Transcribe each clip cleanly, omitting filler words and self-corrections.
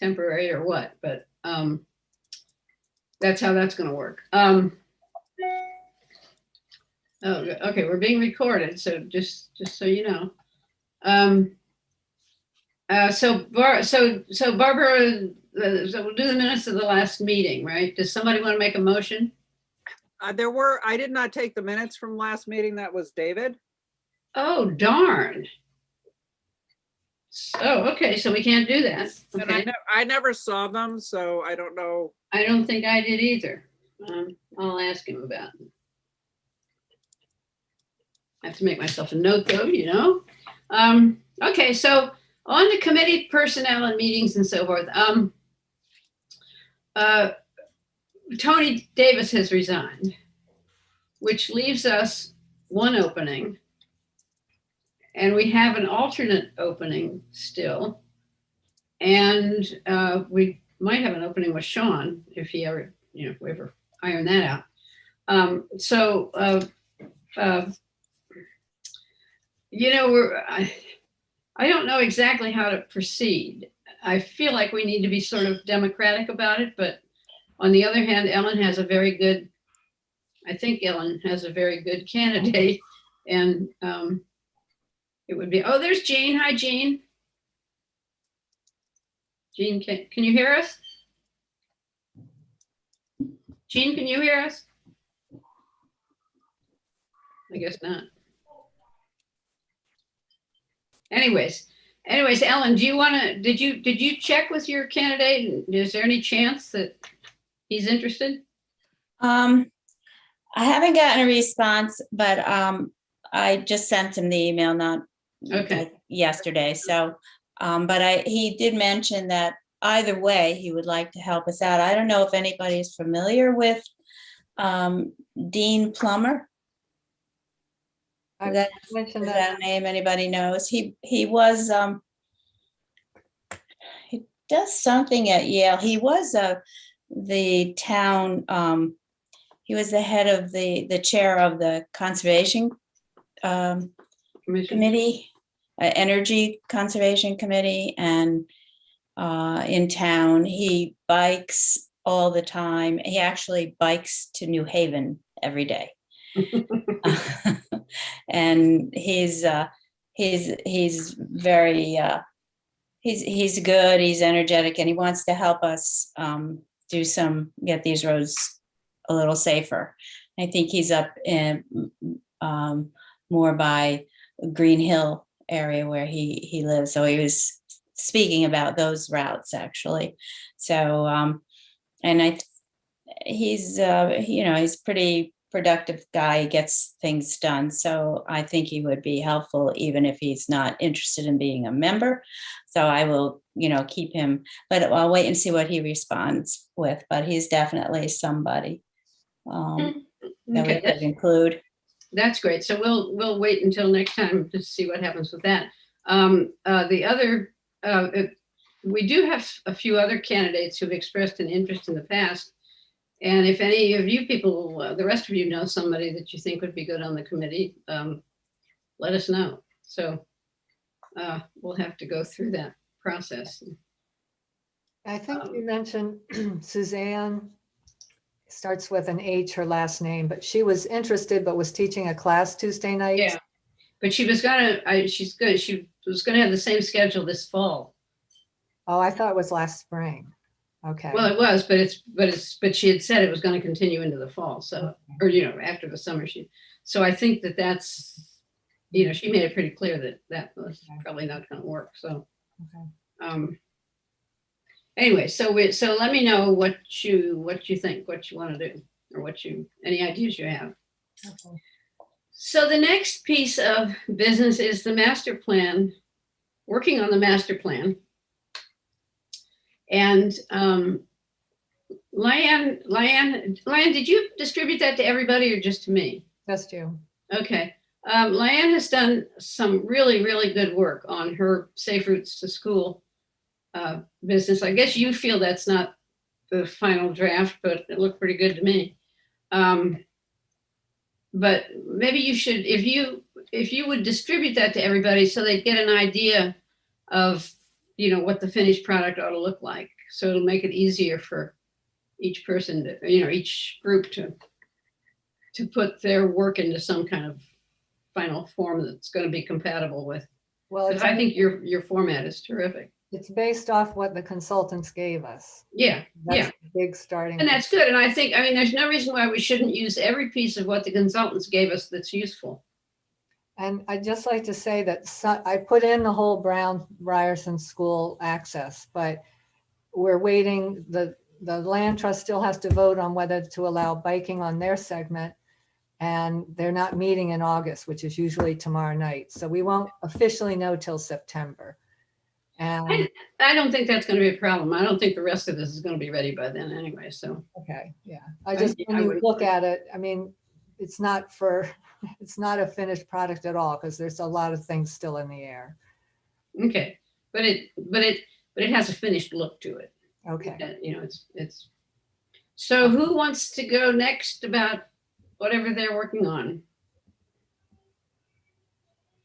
temporary or what, but that's how that's going to work. Oh, okay, we're being recorded, so just so you know. So Barbara, so we'll do the minutes of the last meeting, right? Does somebody want to make a motion? I did not take the minutes from last meeting. That was David. Oh, darn. Oh, okay, so we can't do that. Okay. And I never saw them, so I don't know. I don't think I did either. I'll ask him about it. I have to make myself a note though, you know. Okay, so on the committee personnel and meetings and so forth. Tony Davis has resigned, which leaves us one opening. And we have an alternate opening still. And we might have an opening with Sean if he ever, if we ever iron that out. I don't know exactly how to proceed. I feel like we need to be sort of democratic about it, but on the other hand, I think Ellen has a very good candidate, and it would be, oh, there's Jean. Hi, Jean. Jean, can you hear us? Jean, can you hear us? I guess not. Anyways, Ellen, do you want to, did you check with your candidate? Is there any chance that he's interested? I haven't gotten a response, but I just sent him the email not yesterday. So, but he did mention that either way, he would like to help us out. I don't know if anybody is familiar with Dean Plummer. That name anybody knows. He was he does something at Yale. He was the town he was the head of the chair of the conservation committee, energy conservation committee, and in town he bikes all the time. He actually bikes to New Haven every day. And he's very he's good, he's energetic, and he wants to help us get these roads a little safer. I think he's up in more by Green Hill area where he lives, so he was speaking about those routes actually. So and he's he's pretty productive guy. He gets things done. So I think he would be helpful even if he's not interested in being a member. So I will, keep him, but I'll wait and see what he responds with. But he's definitely somebody that we could include. That's great. So we'll wait until next time to see what happens with that. The other, we do have a few other candidates who've expressed an interest in the past. And if any of you people, the rest of you know somebody that you think would be good on the committee, let us know. So we'll have to go through that process. I think you mentioned Suzanne, starts with an H, her last name, but she was interested, but was teaching a class Tuesday nights. Yeah, but she was she's good. She was gonna have the same schedule this fall. Oh, I thought it was last spring. Okay. Well, it was, but she had said it was going to continue into the fall. So, or, after the summer, so I think that's, she made it pretty clear that was probably not going to work. So, anyway, so let me know what you think, what you want to do, or any ideas you have. Okay. So the next piece of business is the master plan, working on the master plan. And Lyanne, did you distribute that to everybody or just to me? Just you. Okay. Lyanne has done some really, really good work on her Safe Routes to School business. I guess you feel that's not the final draft, but it looked pretty good to me. But maybe you should, if you would distribute that to everybody so they'd get an idea of what the finished product ought to look like. So it'll make it easier for each person to, each group to put their work into some kind of final form that's going to be compatible with. Well, Because I think your format is terrific. it's based off what the consultants gave us. Yeah, That's yeah. the big starting. And that's good. And I think, there's no reason why we shouldn't use every piece of what the consultants gave us that's useful. And I'd just like to say that I put in the whole Brown Ryerson School access, but we're waiting. The land trust still has to vote on whether to allow biking on their segment. And they're not meeting in August, which is usually tomorrow night. So we won't officially know till September. And I don't think that's going to be a problem. I don't think the rest of this is going to be ready by then anyway. So, okay, yeah. When you wouldn't- look at it, it's not a finished product at all because there's a lot of things still in the air. okay. But it has a finished look to it. Okay. It's. So who wants to go next about whatever they're working on?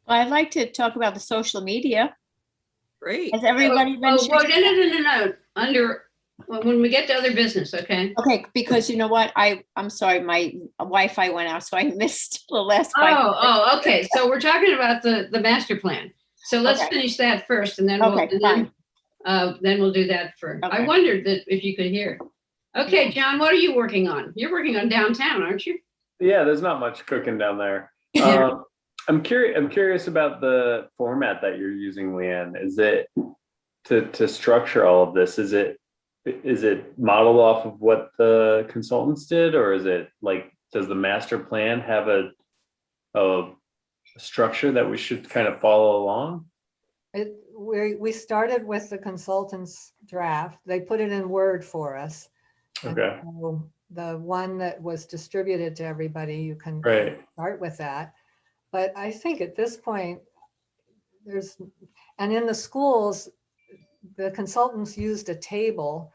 Well, I'd like to talk about the social media. Great. Has everybody been? No. When we get to other business, okay? Okay, because you know what? I'm sorry, my Wi-Fi went out, so I missed the last 5 minutes. Oh, okay. So we're talking about the master plan. So let's Okay. finish that first, and then Okay, fine. then we'll do that for. I Okay. wondered that if you could hear. Okay, John, what are you working on? You're working on downtown, aren't you? Yeah, there's not much cooking down there. I'm curious about the format that you're using, Leanne. Is it to structure all of this? Is it modeled off of what the consultants did, or is it like, does the master plan have a structure that we should kind of follow along? We started with the consultants draft. They put it in Word for us. Okay. And so the one that was distributed to everybody, you can Right. start with that. But I think at this point, and in the schools, the consultants used a table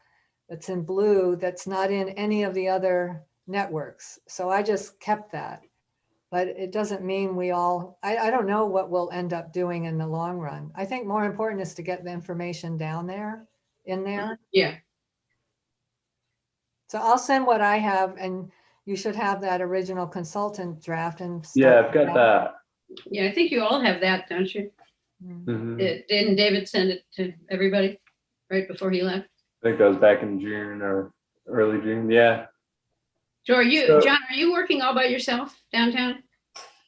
that's in blue that's not in any of the other networks. So I just kept that. But it doesn't mean I don't know what we'll end up doing in the long run. I think more important is to get the information down there, in there. Yeah. So I'll send what I have, and you should have that original consultant draft and. Yeah, start I've got with that. Yeah, I think you all have that, don't you? Mm. Mhm. Didn't David send it to everybody right before he left? I think that was back in June or early June. Yeah. So So- John, are you working all by yourself downtown?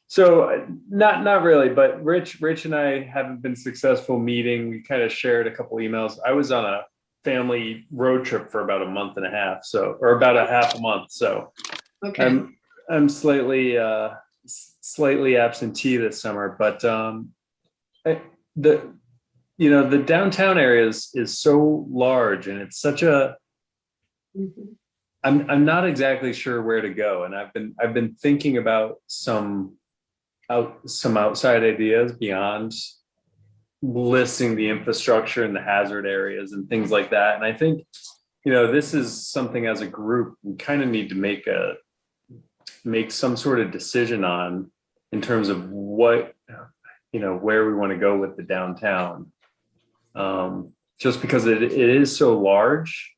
So not really, but Rich and I haven't been successful meeting. We kind of shared a couple emails. I was on a family road trip for about a month and a half, or about a half a month. So Okay. I'm slightly absentee this summer, but the downtown area is so large, and it's such a. Mhm. I'm not exactly sure where to go, and I've been thinking about some outside ideas beyond listing the infrastructure and the hazard areas and things like that. And I think, this is something as a group we kind of need to make some sort of decision on in terms of what, where we want to go with the downtown. Just because it is so large.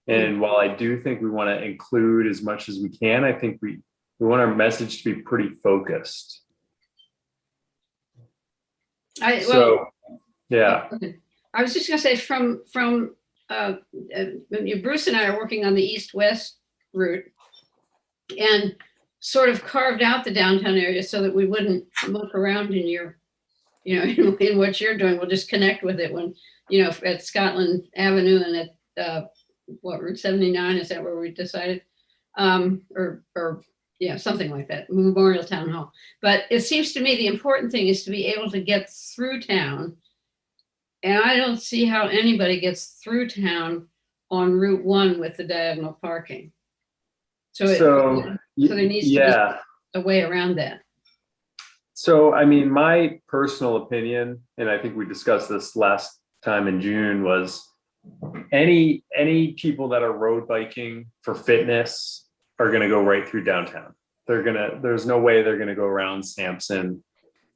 And while I do think we want to include as much as we can, I think we want our message to be pretty focused. Yeah. Okay. I was just gonna say from Bruce and I are working on the east-west route and sort of carved out the downtown area so that we wouldn't look around in in what you're doing. We'll just connect with it when, at Scotland Avenue and at Route 79, is that where we decided? Yeah, something like that, Memorial Town Hall. But it seems to me the important thing is to be able to get through town. And I don't see how anybody gets through town on Route 1 with the diagonal parking. So there needs to be a way around that. So, my personal opinion, and I think we discussed this last time in June, was any people that are road biking for fitness are going to go right through downtown. There's no way they're going to go around Sampson,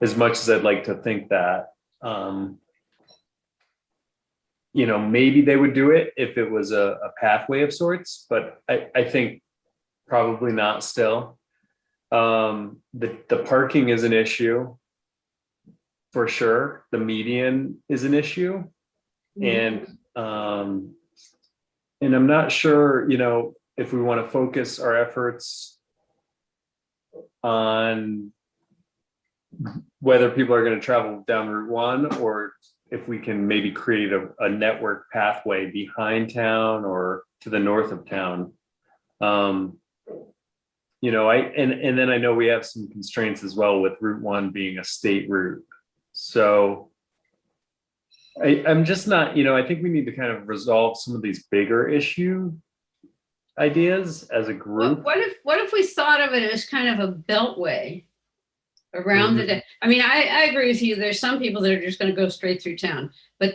as much as I'd like to think that. maybe they would do it if it was a pathway of sorts, but I think probably not still. The parking is an issue for sure. The median is an issue. And I'm not sure, if we want to focus our efforts on whether people are going to travel down Route 1 or if we can maybe create a network pathway behind town or to the north of town. And then I know we have some constraints as well with Route 1 being a state route. So I'm just not, I think we need to kind of resolve some of these bigger issue ideas as a group. What if we thought of it as kind of a beltway around the day? I mean, I agree with you. There's some people that are just going to go straight through town, but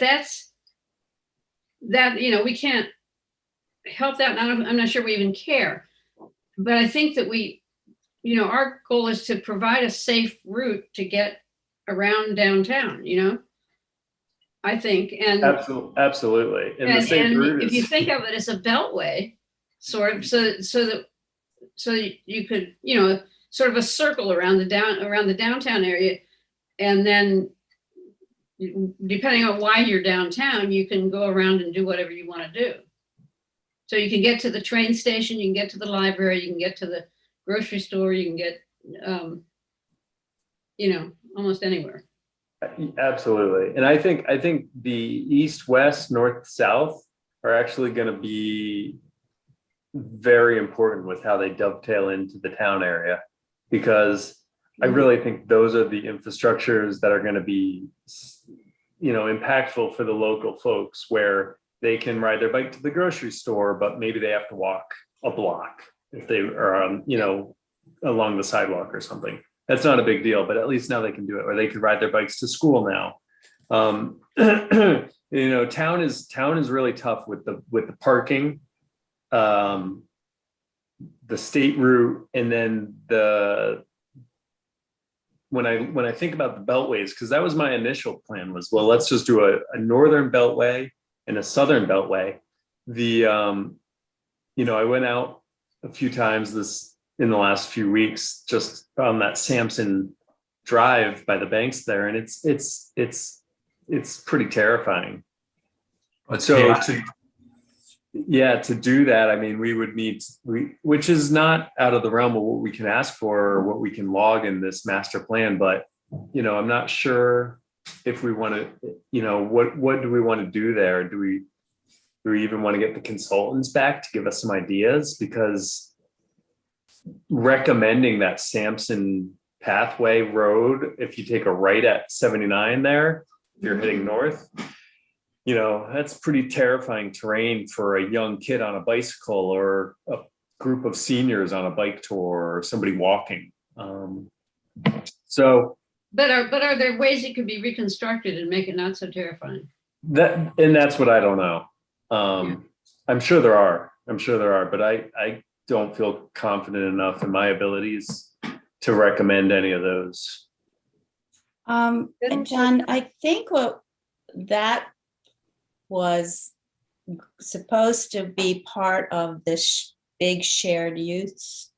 we can't help that. And I'm not sure we even care, but I think that our goal is to provide a safe route to get around downtown, I think. And absolutely. And the safe route if you think of it as a beltway, sort of, so you could, sort of a circle around the downtown area, and then depending on why you're downtown, you can go around and do whatever you want to do. So you can get to the train station, you can get to the library, you can get to the grocery store, you can get, almost anywhere. Absolutely. And I think the east, west, north, south are actually going to be very important with how they dovetail into the town area, because I really think those are the infrastructures that are going to be, impactful for the local folks, where they can ride their bike to the grocery store, but maybe they have to walk a block if they are on, along the sidewalk or something. That's not a big deal, but at least now they can do it, or they could ride their bikes to school now. Town is really tough with the parking, the state route, and then when I think about the beltways, because that was my initial plan was, well, let's just do a northern beltway and a southern beltway. I went out a few times in the last few weeks, just on that Sampson Drive by the banks there, and it's pretty terrifying. So to do that, I mean, we would need, which is not out of the realm of what we can ask for or what we can log in this master plan, but I'm not sure if we want to, what do we want to do there? Do we even want to get the consultants back to give us some ideas? Because recommending that Sampson pathway road, if you take a right at 79 there, if you're heading north, that's pretty terrifying terrain for a young kid on a bicycle or a group of seniors on a bike tour or somebody walking. But are there ways it could be reconstructed and make it not so terrifying? That's what I don't know. I'm sure there are, but I don't feel confident enough in my abilities to recommend any of those. John, I think what that was supposed to be part of this big shared use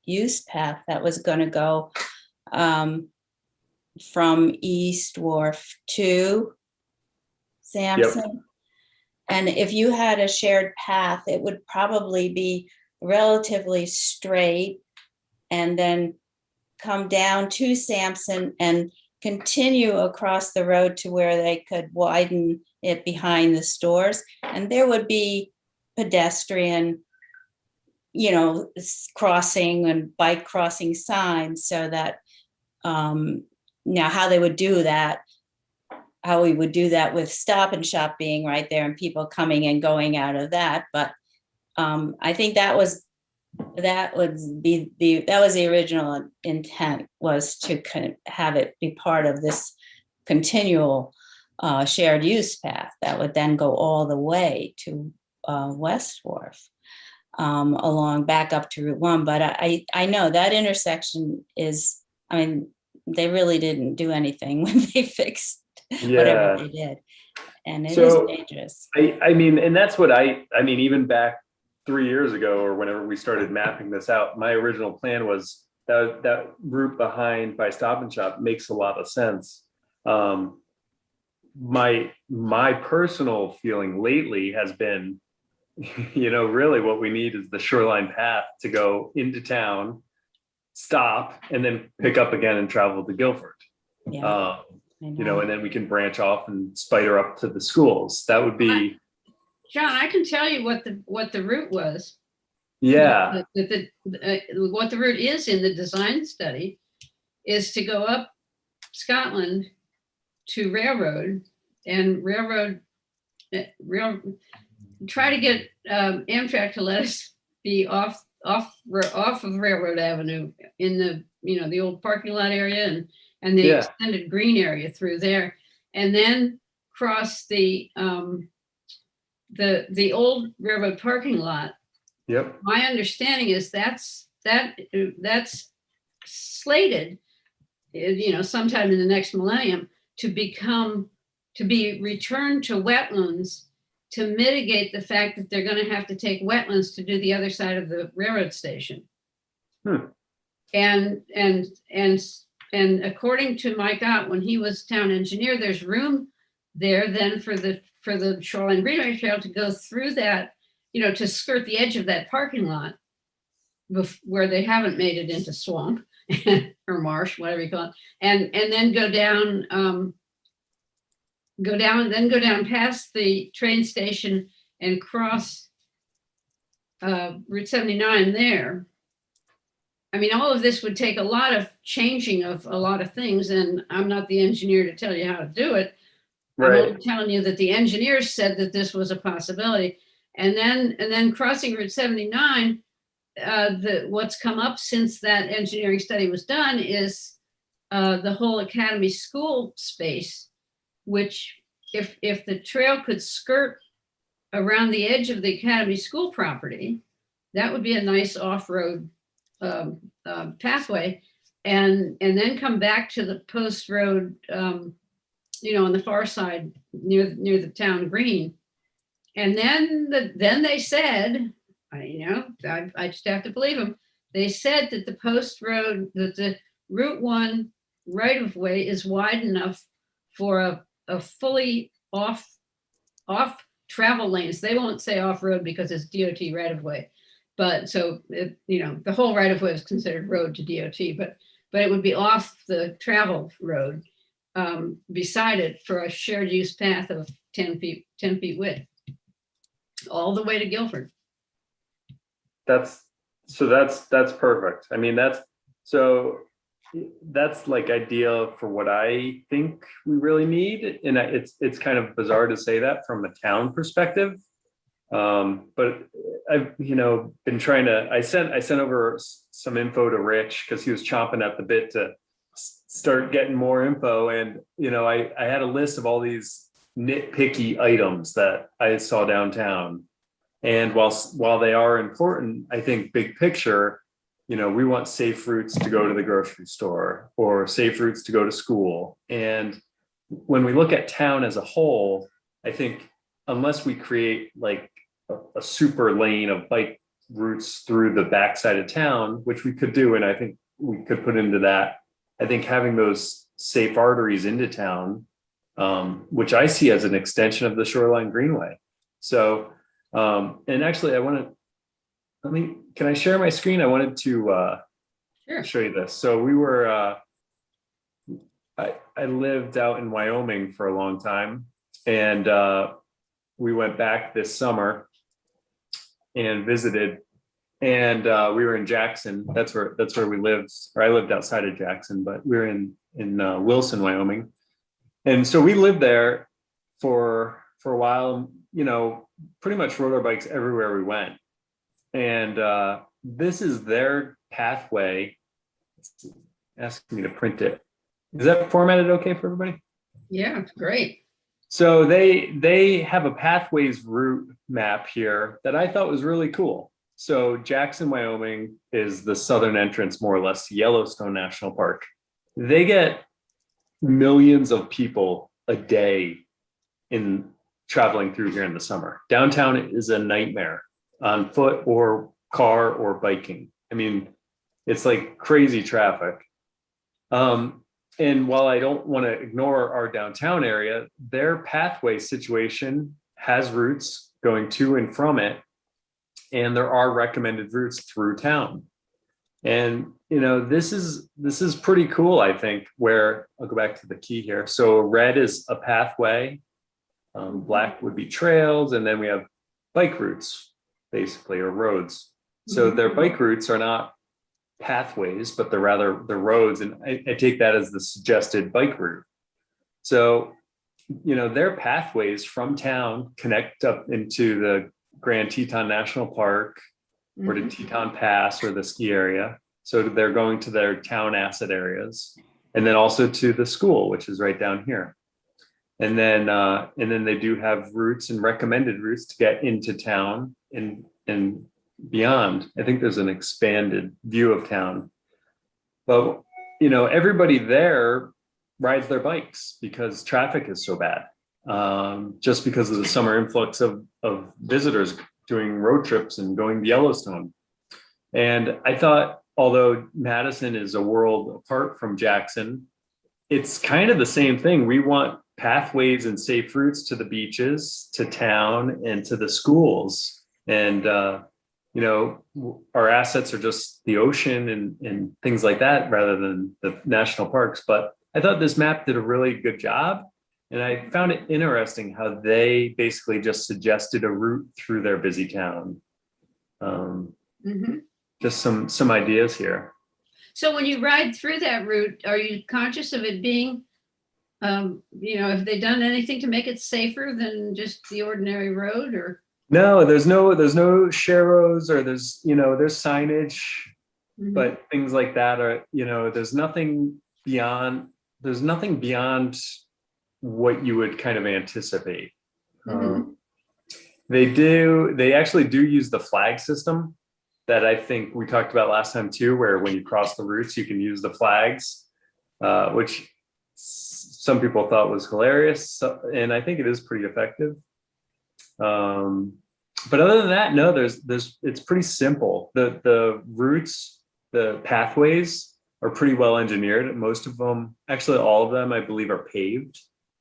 path that was going to go from East Wharf to Sampson. Yep. And if you had a shared path, it would probably be relatively straight and then come down to Sampson and continue across the road to where they could widen it behind the stores. And there would be pedestrian, crossing and bike crossing signs, so that now how they would do that, how we would do that with Stop and Shop being right there and people coming and going out of that. But I think that was the original intent, was to kind of have it be part of this continual shared use path that would then go all the way to West Wharf, along back up to Route 1. But I know that intersection is, they really didn't do anything when they fixed whatever they did. And it is So- dangerous. I mean, and that's what I mean, even back 3 years ago or whenever we started mapping this out, my original plan was that route behind by Stop and Shop makes a lot of sense. My personal feeling lately has been, really what we need is the Shoreline path to go into town, stop, and then pick up again and travel to Guilford. Yeah, I And then we can branch off and spider up to the schools. That would be, John, I can tell you what the route was. yeah, What the route is in the design study is to go up Scotland to Railroad and try to get Amtrak to let us be off of Railroad Avenue in the old parking lot area and the Yeah. extended green area through there, and then cross the old railroad parking lot. yep, My understanding is that's slated, sometime in the next millennium to be returned to wetlands to mitigate the fact that they're going to have to take wetlands to do the other side of the railroad station. And according to Mike Ott, when he was town engineer, there's room there then for the Shoreline Greenway Trail to go through that, to skirt the edge of that parking lot where they haven't made it into swamp or marsh, whatever you call it, and then go down past the train station and cross Route 79 there. I mean, all of this would take a lot of changing of a lot of things, and I'm not the engineer to tell you how to do it. I'm right. only telling you that the engineers said that this was a possibility. And then crossing Route 79, what's come up since that engineering study was done is the whole Academy School space, which if the trail could skirt around the edge of the Academy School property, that would be a nice off-road pathway, and then come back to the post road, on the far side near the town green. And then they said, I just have to believe them. They said that the post road, that the Route 1 right of way is wide enough for a fully off travel lanes. They won't say off road because it's DOT right of way. But so, the whole right of way is considered road to DOT, but it would be off the travel road beside it for a shared use path of 10 feet width, all the way to Guilford. That's perfect. I mean, that's like ideal for what I think we really need. And it's kind of bizarre to say that from a town perspective. But I've, been trying to, I sent over some info to Rich because he was chomping at the bit to start getting more info. And, I had a list of all these nitpicky items that I saw downtown. And while they are important, I think big picture, we want safe routes to go to the grocery store or safe routes to go to school. And when we look at town as a whole, I think unless we create like a super lane of bike routes through the backside of town, which we could do, and I think we could put into that, I think having those safe arteries into town, which I see as an extension of the Shoreline Greenway. So, and actually can I share my screen? I wanted to Sure. show you this. So we were, I lived out in Wyoming for a long time, and we went back this summer and visited, and we were in Jackson. That's where we lived, or I lived outside of Jackson, but we were in Wilson, Wyoming. And so we lived there for a while, pretty much rode our bikes everywhere we went. And this is their pathway. It's asking me to print it. Is that formatted okay for everybody? Yeah, it's great. So they have a pathways route map here that I thought was really cool. So Jackson, Wyoming is the southern entrance, more or less, to Yellowstone National Park. They get millions of people a day in traveling through here in the summer. Downtown is a nightmare on foot or car or biking. I mean, it's like crazy traffic. And while I don't want to ignore our downtown area, their pathway situation has routes going to and from it. And there are recommended routes through town. And, you know, this is pretty cool, I think, where I'll go back to the key here. So red is a pathway, black would be trails, and then we have bike routes, basically, or roads. So their bike routes are not pathways, but they're rather the roads. And I take that as the suggested bike route. So, you know, their pathways from town connect up into the Grand Teton National Park or to Teton Pass or the ski area. So they're going to their town asset areas, and then also to the school, which is right down here. And then they do have routes and recommended routes to get into town and beyond. I think there's an expanded view of town. But, you know, everybody there rides their bikes because traffic is so bad. Just because of the summer influx of visitors doing road trips and going to Yellowstone. And I thought, although Madison is a world apart from Jackson, it's kind of the same thing. We want pathways and safe routes to the beaches, to town, and to the schools. And, you know, our assets are just the ocean and things like that rather than the national parks. But I thought this map did a really good job. And I found it interesting how they basically just suggested a route through their busy town. Just some ideas here. So when you ride through that route, are you conscious of it being, you know, have they done anything to make it safer than just the ordinary road, or? No, there's no sharrows, or there's signage, but things like that are, you know, there's nothing beyond what you would kind of anticipate. They actually do use the flag system that I think we talked about last time too, where when you cross the routes, you can use the flags, which some people thought was hilarious. And I think it is pretty effective. But other than that, no, it's pretty simple. The routes, the pathways are pretty well engineered. Most of them, actually all of them, I believe, are paved.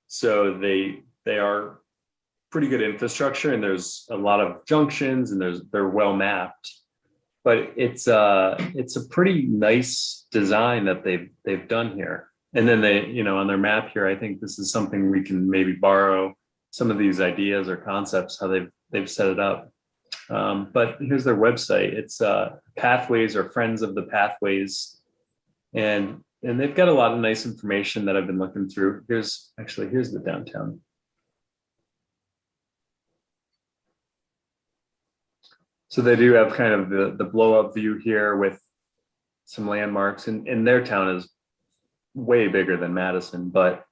So they are pretty good infrastructure, and there's a lot of junctions, and they're well mapped. But it's a pretty nice design that they've done here. And then they, you know, on their map here, I think this is something we can maybe borrow some of these ideas or concepts, how they've set it up. But here's their website. It's Pathways, or Friends of the Pathways. And they've got a lot of nice information that I've been looking through. Here's the downtown. So they do have kind of the blow up view here with some landmarks, and their town is way bigger than Madison, but,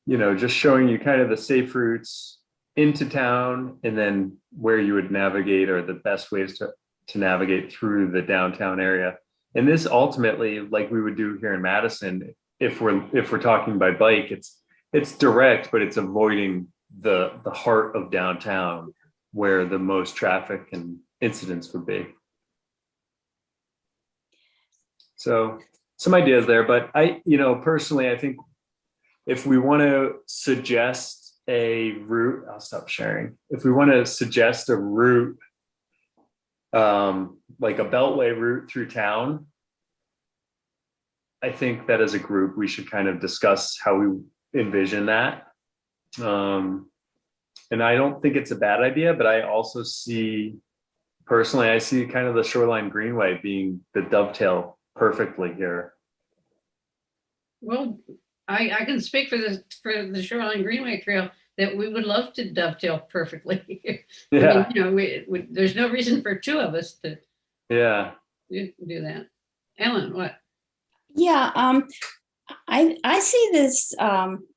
you know, just showing you kind of the safe routes into town, and then where you would navigate, or the best ways to navigate through the downtown area. And this ultimately, like we would do here in Madison, if we're talking by bike, it's direct, but it's avoiding the heart of downtown where the most traffic and incidents would be. So some ideas there, but personally, I think if we want to suggest a route, I'll stop sharing. If we want to suggest a route, like a beltway route through town, I think that as a group, we should kind of discuss how we envision that. And I don't think it's a bad idea, but I also personally, I see kind of the Shoreline Greenway being the dovetail perfectly here. Well, I can speak for the Shoreline Greenway Trail that we would love to dovetail perfectly. Yeah. I mean, there's no reason for two of us to do that. Ellen, what? Yeah, I see this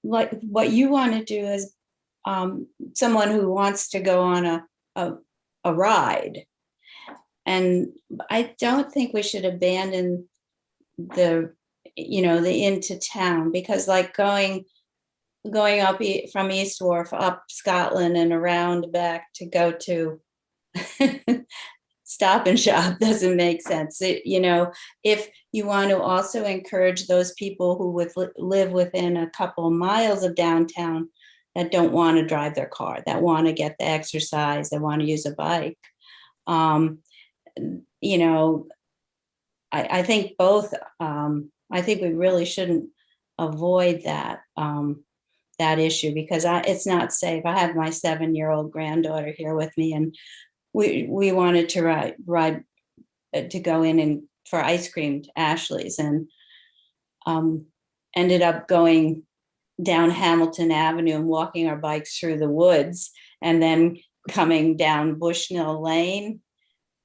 like what you want to do is someone who wants to go on a ride. And I don't think we should abandon the into town, because like going going up from East Wharf up Scotland and around back to go to Stop and Shop doesn't make sense. You know, if you want to also encourage those people who would live within a couple of miles of downtown that don't want to drive their car, that want to get the exercise, that want to use a bike. You know, I think both, I think we really shouldn't avoid that, that issue, because it's not safe. I have my 7-year-old granddaughter here with me, and we wanted to ride to go in and for ice cream to Ashley's, and ended up going down Hamilton Avenue and walking our bikes through the woods, and then coming down Bushnell Lane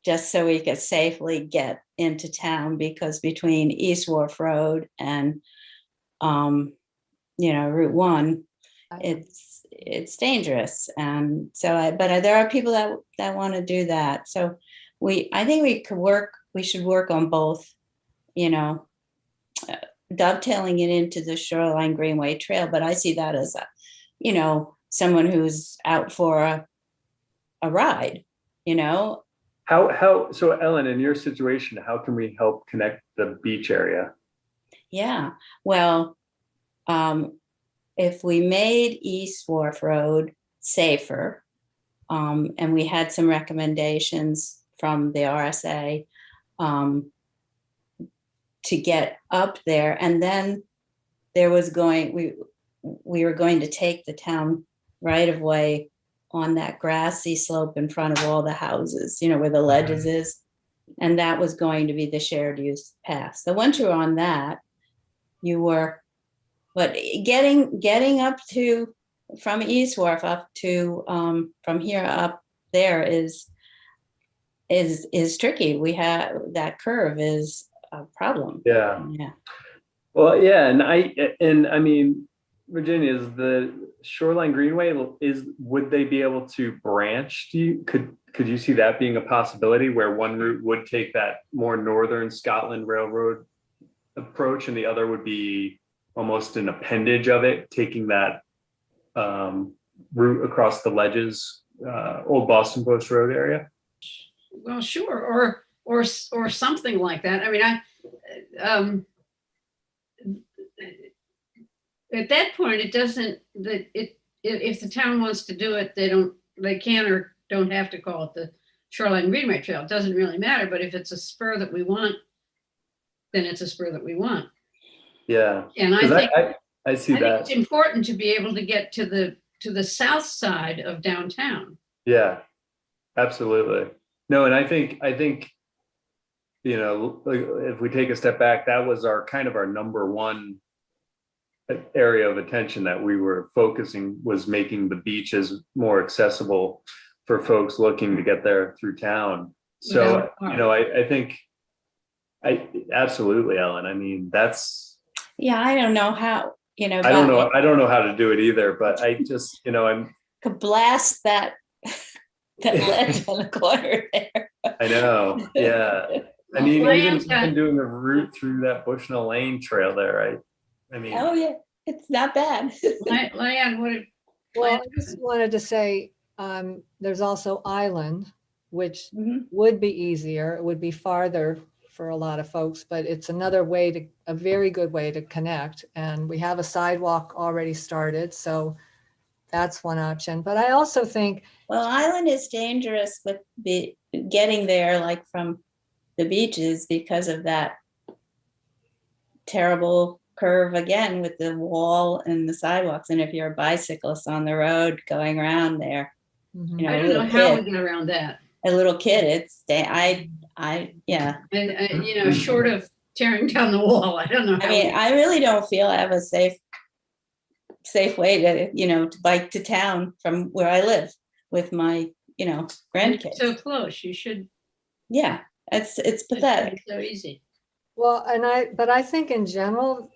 just so we could safely get into town, because between East Wharf Road and you know, Route 1, it's dangerous. And so but there are people that want to do that. So I think we should work on both, you know, dovetailing it into the Shoreline Greenway Trail. But I see that as you know, someone who's out for a ride, you know. So Ellen, in your situation, how can we help connect the beach area? Yeah, well, if we made East Wharf Road safer, and we had some recommendations from the RSA to get up there, and then there was we were going to take the town right of way on that grassy slope in front of all the houses, you know, where the ledges is, and that was going to be the shared use path. So once you're on that, but getting up to from East Wharf up to from here up there is tricky. We have that curve is a problem. Yeah. Yeah. Well, yeah, and I mean, Virginia, is the Shoreline Greenway would they be able to branch? Could you see that being a possibility where one route would take that more northern Scotland Railroad approach, and the other would be almost an appendage of it, taking that route across the ledges, old Boston Post Road area? Well, sure, or something like that. I mean, at that point, it doesn't, if the town wants to do it, they can or don't have to call it the Shoreline Greenway Trail. It doesn't really matter, but if it's a spur that we want, then it's a spur that we want. Yeah. And I think I see I that. think it's important to be able to get to the south side of downtown. Yeah, absolutely. No, and I think, you know, like, if we take a step back, that was our kind of our number one area of attention that we were focusing, was making the beaches more accessible for folks looking to get there through town. So, you know, I think absolutely, Ellen. I mean, that's, Yeah, I don't know how, you know. I don't know how to do it either, but I just, you know, I'm could blast that ledge on the corner there. I know. Yeah. I mean, even doing a route through that Bushnell Lane trail there, I mean. Oh yeah, it's not bad. Well, I just wanted to say, there's also Island, which Mhm. would be easier. It would be farther for a lot of folks, but it's another way a very good way to connect. And we have a sidewalk already started, so that's one option. But I also think, Well, Island is dangerous with getting there, like from the beaches, because of that terrible curve again with the wall and the sidewalks. And if you're a bicyclist on the road going around there, mhm. you know, I don't know how we get around that. a little kid, yeah. And you know, short of tearing down the wall, I don't know. I mean, I really don't feel I have a safe way to, you know, to bike to town from where I live with my, you know, grandkids. So close, you should. Yeah, it's pathetic. So easy. Well, but I think in general,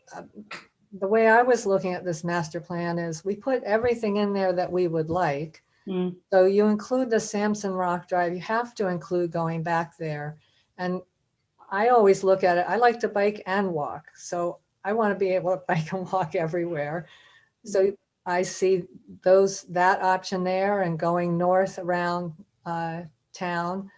the way I was looking at this master plan is we put everything in there that we would like. Mm. So you include the Sampson Rock Drive, you have to include going back there. And I always look at it, I like to bike and walk. So I want to be able to bike and walk everywhere. So I see that option there and going north around town.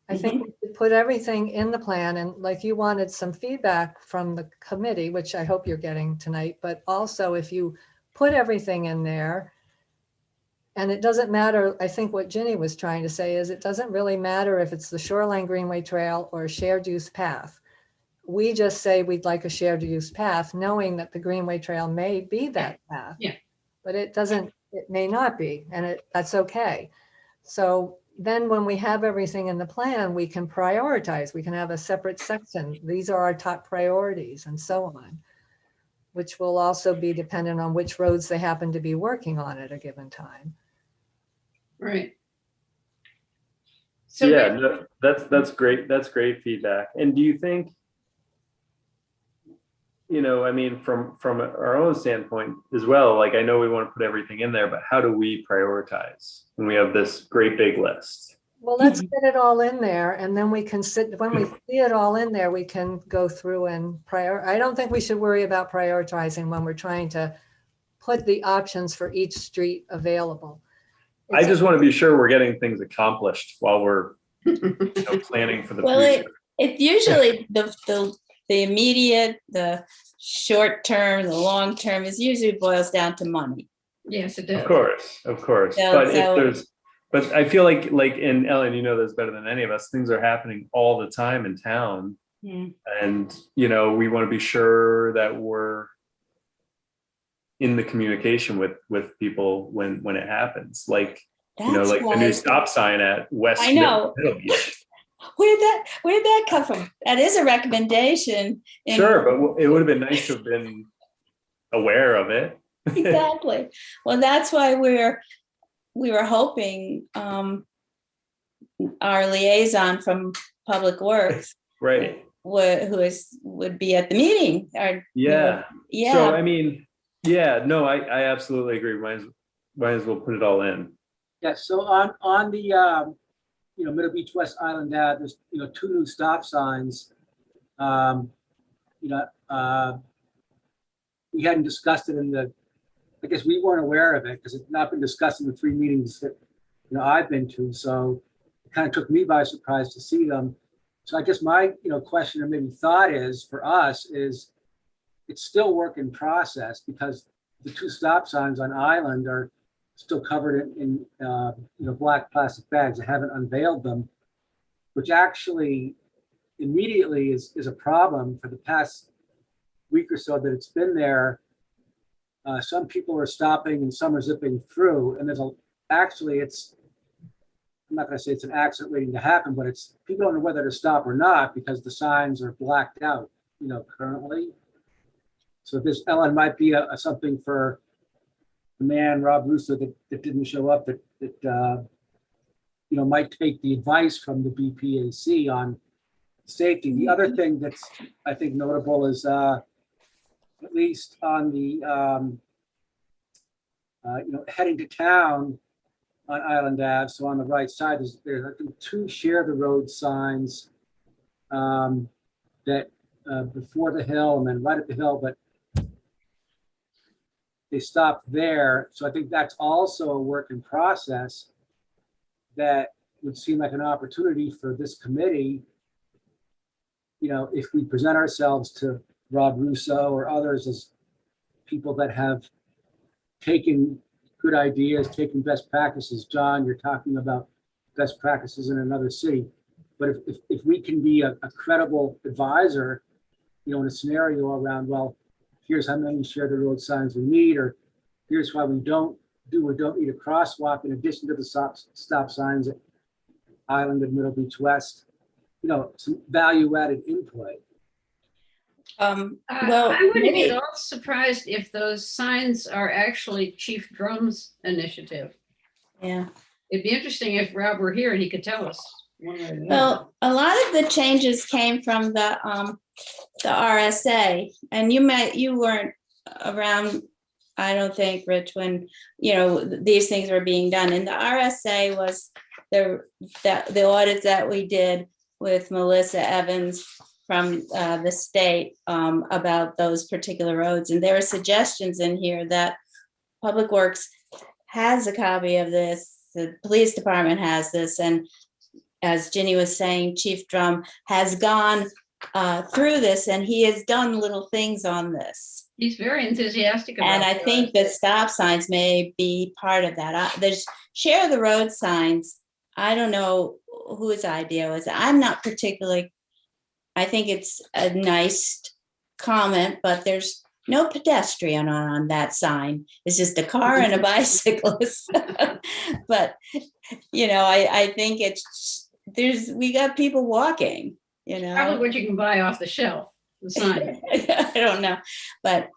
I think we should put everything in the plan, and like you wanted some feedback from the committee, which I hope you're getting tonight, but also if you put everything in there, and it doesn't matter, I think what Ginny was trying to say is it doesn't really matter if it's the Shoreline Greenway Trail or a shared use path. We just say we'd like a shared use path, knowing that the Greenway Trail may be that path. Yeah. But it may not be, and that's okay. So then when we have everything in the plan, we can prioritize. We can have a separate section. These are our top priorities and so on, which will also be dependent on which roads they happen to be working on at a given time. Right. So Yeah, no, that's great. That's great feedback. And do you think, I mean, from our own standpoint as well, like I know we want to put everything in there, but how do we prioritize when we have this great big list? Well, let's get it all in there, and then we can when we see it all in there, we can go through and I don't think we should worry about prioritizing when we're trying to put the options for each street available. I just want to be sure we're getting things accomplished while we're planning for the future. It's usually the immediate, the short term, the long term is usually boils down to money. yes, it does. Of course. So- But I feel like in Ellen, you know this better than any of us, things are happening all the time in town. And, we want to be sure that we're in the communication with people when it happens. Like, That's like the new stop sign at West I know. Middle Beach. Where'd that come from? That is a recommendation. Sure, but it would have been nice to have been aware of it. Exactly. Well, that's why we were hoping our liaison from Public Works Right. would be at the meeting. Yeah. Yeah. So, I mean, no, I absolutely agree. Might as well put it all in. Yeah, so on the, Middle Beach West Island Ave, there's, 2 new stop signs. We hadn't discussed it I guess we weren't aware of it because it's not been discussed in the 3 meetings that, I've been to. So it kind of took me by surprise to see them. So I guess my, question or maybe thought is for us is it's still work in process because the 2 stop signs on Island are still covered in black plastic bags. I haven't unveiled them, which actually immediately is a problem for the past week or so that it's been there. Some people are stopping and some are zipping through, and I'm not going to say it's an accident waiting to happen, but people don't know whether to stop or not because the signs are blacked out, currently. So this, Ellen, might be something for the man, Rob Russo, that didn't show up, that might take the advice from the BPAC on safety. The other thing that's, I think, notable is at least on the, heading to town on Island Ave, so on the right side, there's I think 2 share the road signs that before the hill and then right at the hill, but they stopped there. So I think that's also a work in process that would seem like an opportunity for this committee, if we present ourselves to Rob Russo or others as people that have taken good ideas, taken best practices. John, you're talking about best practices in another city. But if we can be a credible advisor, in a scenario around, well, here's how many share the road signs we need, or here's why we don't need a crosswalk in addition to the stop signs at Island and Middle Beach West, some value added input. Well, I wouldn't maybe- be at all surprised if those signs are actually Chief Drum's initiative. Yeah. It'd be interesting if Rob were here and he could tell us. One way or the other. Well, a lot of the changes came from the RSA, and you weren't around, I don't think, Rich, when these things were being done. And the RSA was the audit that we did with Melissa Evans from the state about those particular roads, and there are suggestions in here that Public Works has a copy of this, the police department has this, and as Ginny was saying, Chief Drum has gone through this, and he has done little things on this. He's very enthusiastic about it. And I think that stop signs may be part of that. There's share the road signs. I don't know whose idea was it. I'm not particularly, I think it's a nice comment, but there's no pedestrian on that sign. It's just a car and a bicyclist. But, you know, I think we got people walking, you know. Probably what you can buy off the shelf, the sign. I don't know, but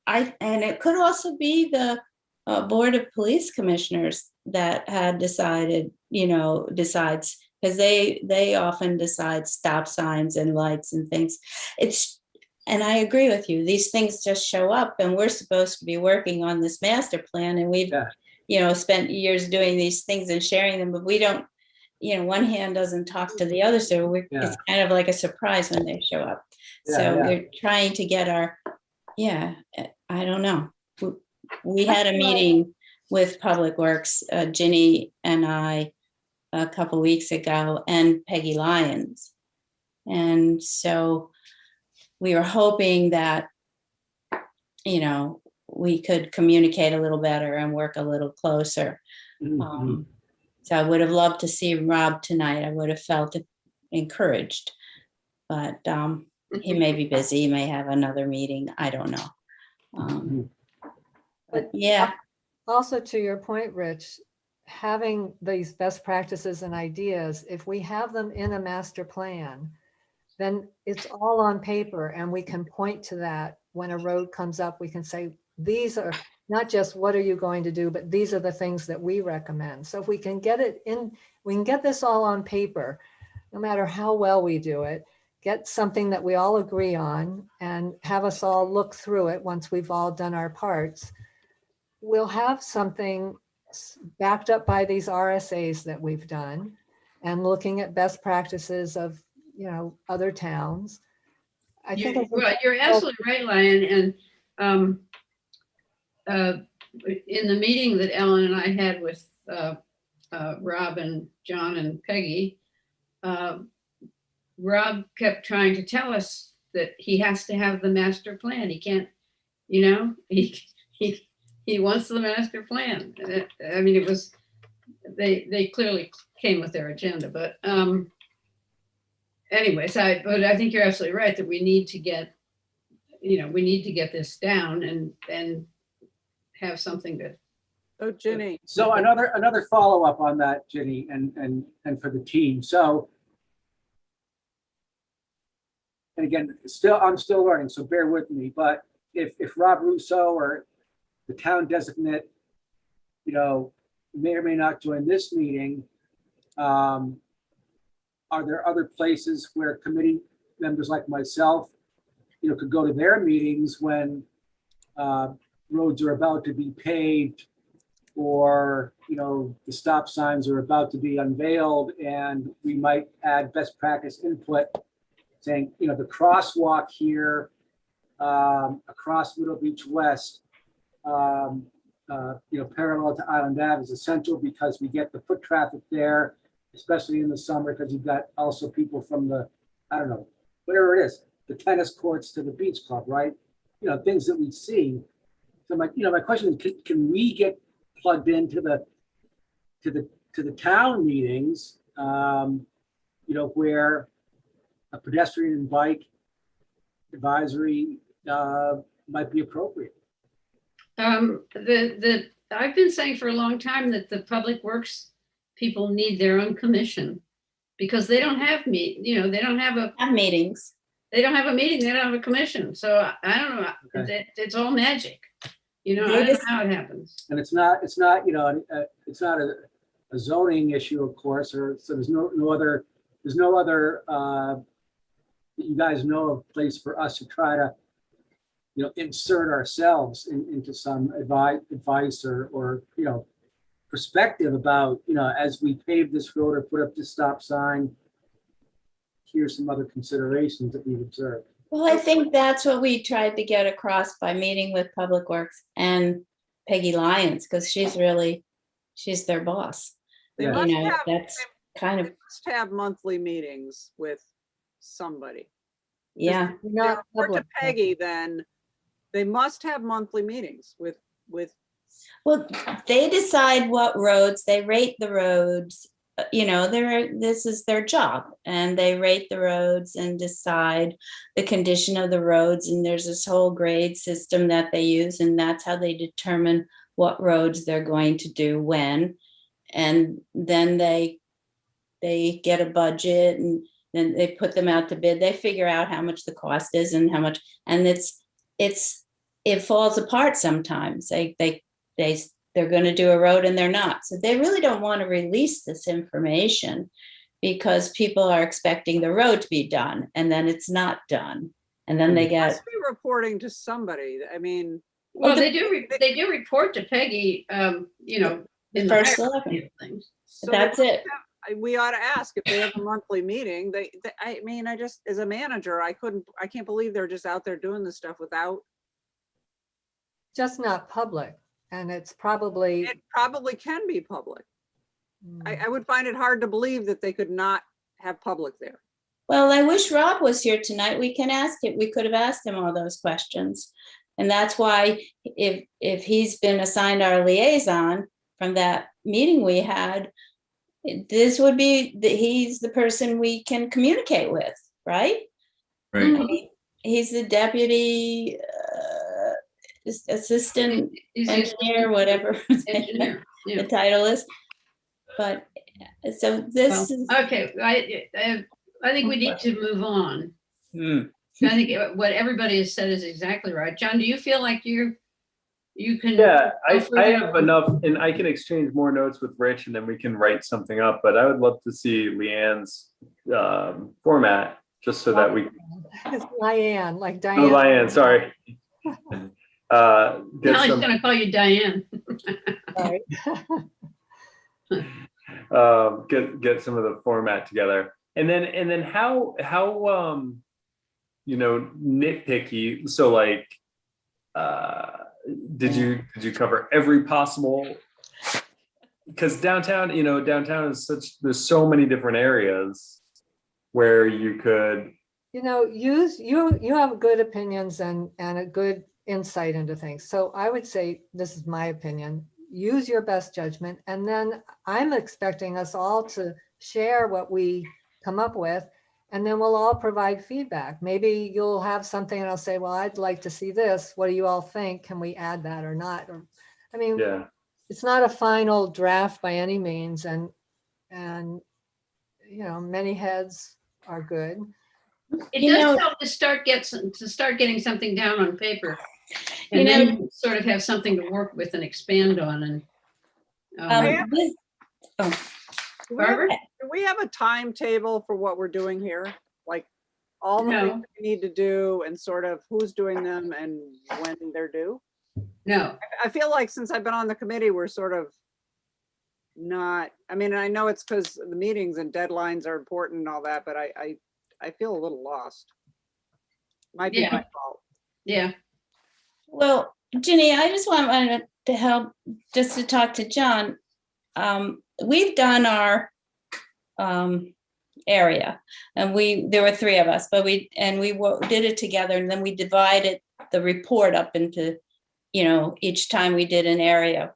and it could also be the Board of Police Commissioners that had decided, decides, because they often decide stop signs and lights and things. And I agree with you, these things just show up, and we're supposed to be working on this master plan, and we've spent years doing these things and sharing them, but we don't, one hand doesn't talk to the other, so it's kind of like a surprise when they show up. We're trying to get I don't know. We had a meeting with Public Works, Ginny and I, a couple weeks ago, and Peggy Lyons. And so we were hoping that, we could communicate a little better and work a little closer. So I would have loved to see Rob tonight. I would have felt encouraged, but he may be busy. He may have another meeting. I don't know. But yeah. Also, to your point, Rich, having these best practices and ideas, if we have them in a master plan, then it's all on paper, and we can point to that when a road comes up. We can say, these are not just what are you going to do, but these are the things that we recommend. So if we can get it in, we can get this all on paper, no matter how well we do it, get something that we all agree on, and have us all look through it once we've all done our parts. We'll have something backed up by these RSAs that we've done, and looking at best practices of, other towns. I think you're absolutely right, Lion. And in the meeting that Ellen and I had with Rob and John and Peggy, Rob kept trying to tell us that he has to have the master plan. He can't, he wants the master plan. I mean, it was, they clearly came with their agenda, but anyways, but I think you're absolutely right that we need to get, we need to get this down and have something to. Oh, Ginny. So another follow-up on that, Ginny, and for the team. So, and again, I'm still learning, so bear with me. But if Rob Russo or the town designate, may or may not join this meeting, are there other places where committee members like myself, could go to their meetings when roads are about to be paved, or the stop signs are about to be unveiled, and we might add best practice input saying, the crosswalk here across Middle Beach West, parallel to Island Ave is essential because we get the foot traffic there, especially in the summer, because you've got also people from the, I don't know, whatever it is, the tennis courts to the beach club, right? Things that we see. So my question is, can we get plugged into the town meetings, where a pedestrian and bike advisory might be appropriate? I've been saying for a long time that the Public Works people need their own commission, because they don't have they don't have meetings. They don't have a meeting. They don't have a commission. So I don't know. Okay. It's all magic. I don't know how it happens. And it's not a zoning issue, of course, so there's no other you guys know of place for us to try to insert ourselves into some advice or perspective about as we pave this road or put up this stop sign, here's some other considerations that we've observed. Well, I think that's what we tried to get across by meeting with Public Works and Peggy Lyons, because she's their boss. They Yeah. You must know, have, that's kind they of, must have monthly meetings with somebody. yeah. If they Not report to public. Peggy, then they must have monthly meetings with, Well, they decide what roads, they rate the roads, you know, this is their job. And they rate the roads and decide the condition of the roads. And there's this whole grade system that they use, and that's how they determine what roads they're going to do when. And then they get a budget, and then they put them out to bid. They figure out how much the cost is and how much, and it falls apart sometimes. They're going to do a road and they're not. So they really don't want to release this information because people are expecting the road to be done and then it's not done. And then they get, must be reporting to somebody. I mean, Well, the- they do report to Peggy, you know, in the first hierarchy selectman. of things. so they That's must it. have- we ought to ask if they have a monthly meeting. I mean, I just, as a manager, I can't believe they're just out there doing this stuff without, Just not public. And it's probably, it probably can be public. I would find it hard to believe that they could not have public there. Well, I wish Rob was here tonight. We can ask it. We could have asked him all those questions. And that's why if he's been assigned our liaison from that meeting we had, this would be, he's the person we can communicate with, right? Right. I mean, he's the deputy assistant He's the engineer, whatever engineer. the Yeah. title is. But so this Well, is. okay, I think we need to move on. Hmm. I think what everybody has said is exactly right. John, do you feel like you can? Yeah, go I further? have enough, and I can exchange more notes with Rich, and then we can write something up. But I would love to see Leanne's format, just so that we. it's Diane, like Oh, Diane. Leanne, sorry. Now Get he's some, gonna call you Diane. Right. get some of the format together, and then how you know, nitpicky. So like, did you cover every possible? Because downtown is there's so many different areas where you could. You know, you have good opinions and a good insight into things. So I would say, this is my opinion, use your best judgment. And then I'm expecting us all to share what we come up with, and then we'll all provide feedback. Maybe you'll have something and I'll say, well, I'd like to see this. What do you all think? Can we add that or not? Or, I mean, Yeah. it's not a final draft by any means. And, you know, many heads are good. It You does know- help to start getting something down on paper. You And know- then you sort of have something to work with and expand on. And This- Do we have- Barbara? do we have a timetable for what we're doing here? Like all the No. things we need to do and sort of who's doing them and when they're due? No, I feel like since I've been on the committee, we're sort of not, I mean, I know it's because the meetings and deadlines are important and all that, but I feel a little lost. Might be Yeah. my fault. yeah, Well, Ginny, I just wanted to help, just to talk to John. We've done our area, and there were 3 of us, but we did it together, and then we divided the report up into, you know, each time we did an area,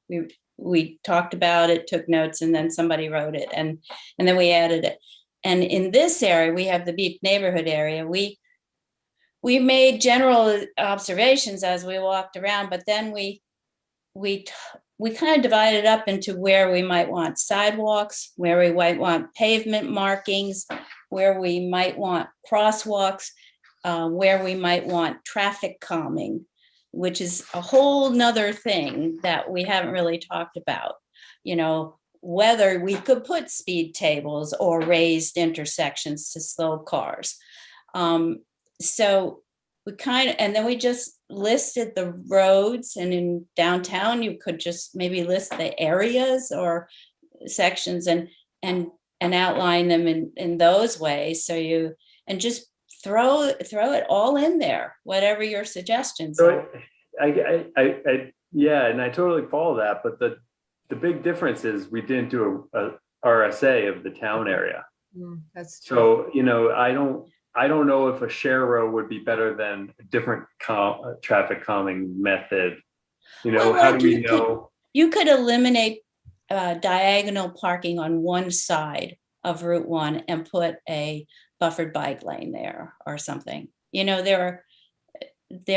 we talked about it, took notes, and then somebody wrote it, and then we added it. And in this area, we have the Beach neighborhood area. We made general observations as we walked around, but then we kind of divided up into where we might want sidewalks, where we might want pavement markings, where we might want crosswalks, where we might want traffic calming, which is a whole nother thing that we haven't really talked about. You know, whether we could put speed tables or raised intersections to slow cars. So we and then we just listed the roads, and in downtown, you could just maybe list the areas or sections and outline them in those ways. So and just throw it all in there, whatever your suggestions So are. yeah, and I totally follow that, but the big difference is we didn't do a RSA of the town area. That's true. So, you know, I don't know if a share row would be better than a different traffic calming method. You know, Well, how like do we you could- know? You could eliminate diagonal parking on one side of Route 1 and put a buffered bike lane there or something. You know, there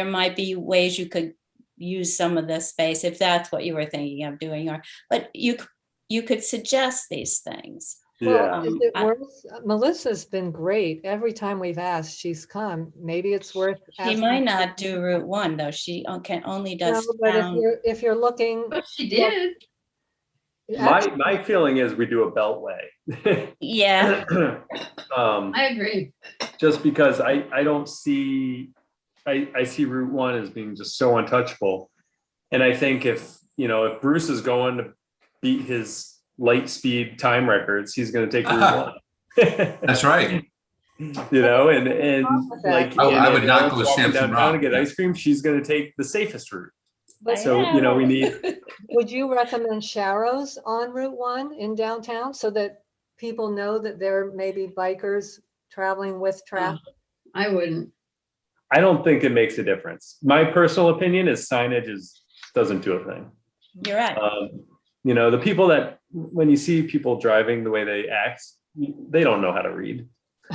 might be ways you could use some of the space if that's what you were thinking of doing, but you could suggest these things. Yeah, Well, is it worth, Melissa's been great. Every time we've asked, she's come. Maybe it's worth. She asking might her not to- do Route 1 though. She only No, does but town. if you're looking. But she did. my feeling is we do a beltway. Yeah, I agree. Just because I don't see, I see Route 1 as being just so untouchable. And I think if Bruce is going to beat his light speed time records, he's going to take Route 1. That's right. You know, and like I would and not Eric's go with walking Samson downtown to Rock, get yeah. ice cream, she's going to take the safest route. But So, you know, we need, would you recommend Sharrows on Route 1 in downtown so that people know that there may be bikers traveling with traffic? I wouldn't. I don't think it makes a difference. My personal opinion is signage doesn't do a thing. You're right. You know, the people that, when you see people driving the way they act, they don't know how to read.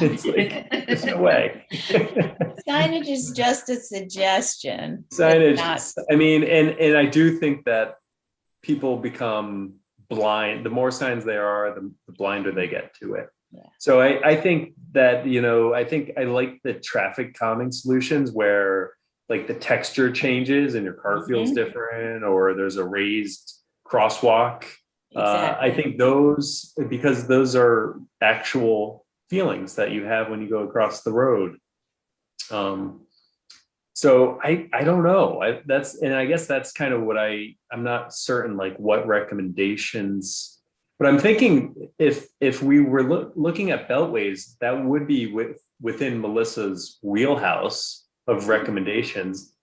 It's like, there's no way. Signage is just a suggestion. It's Signage, not- I mean, and I do think that people become blind. The more signs there are, the blinder they get to it. Yeah. So I think that, you know, I think I like the traffic calming solutions where like the texture changes and your car feels Mhm. different, or there's a raised crosswalk. Exactly. I think those, because those are actual feelings that you have when you go across the road. So I don't know. I guess that's kind of what I'm not certain like what recommendations, but I'm thinking if we were looking at beltways, that would be within Melissa's wheelhouse of recommendations.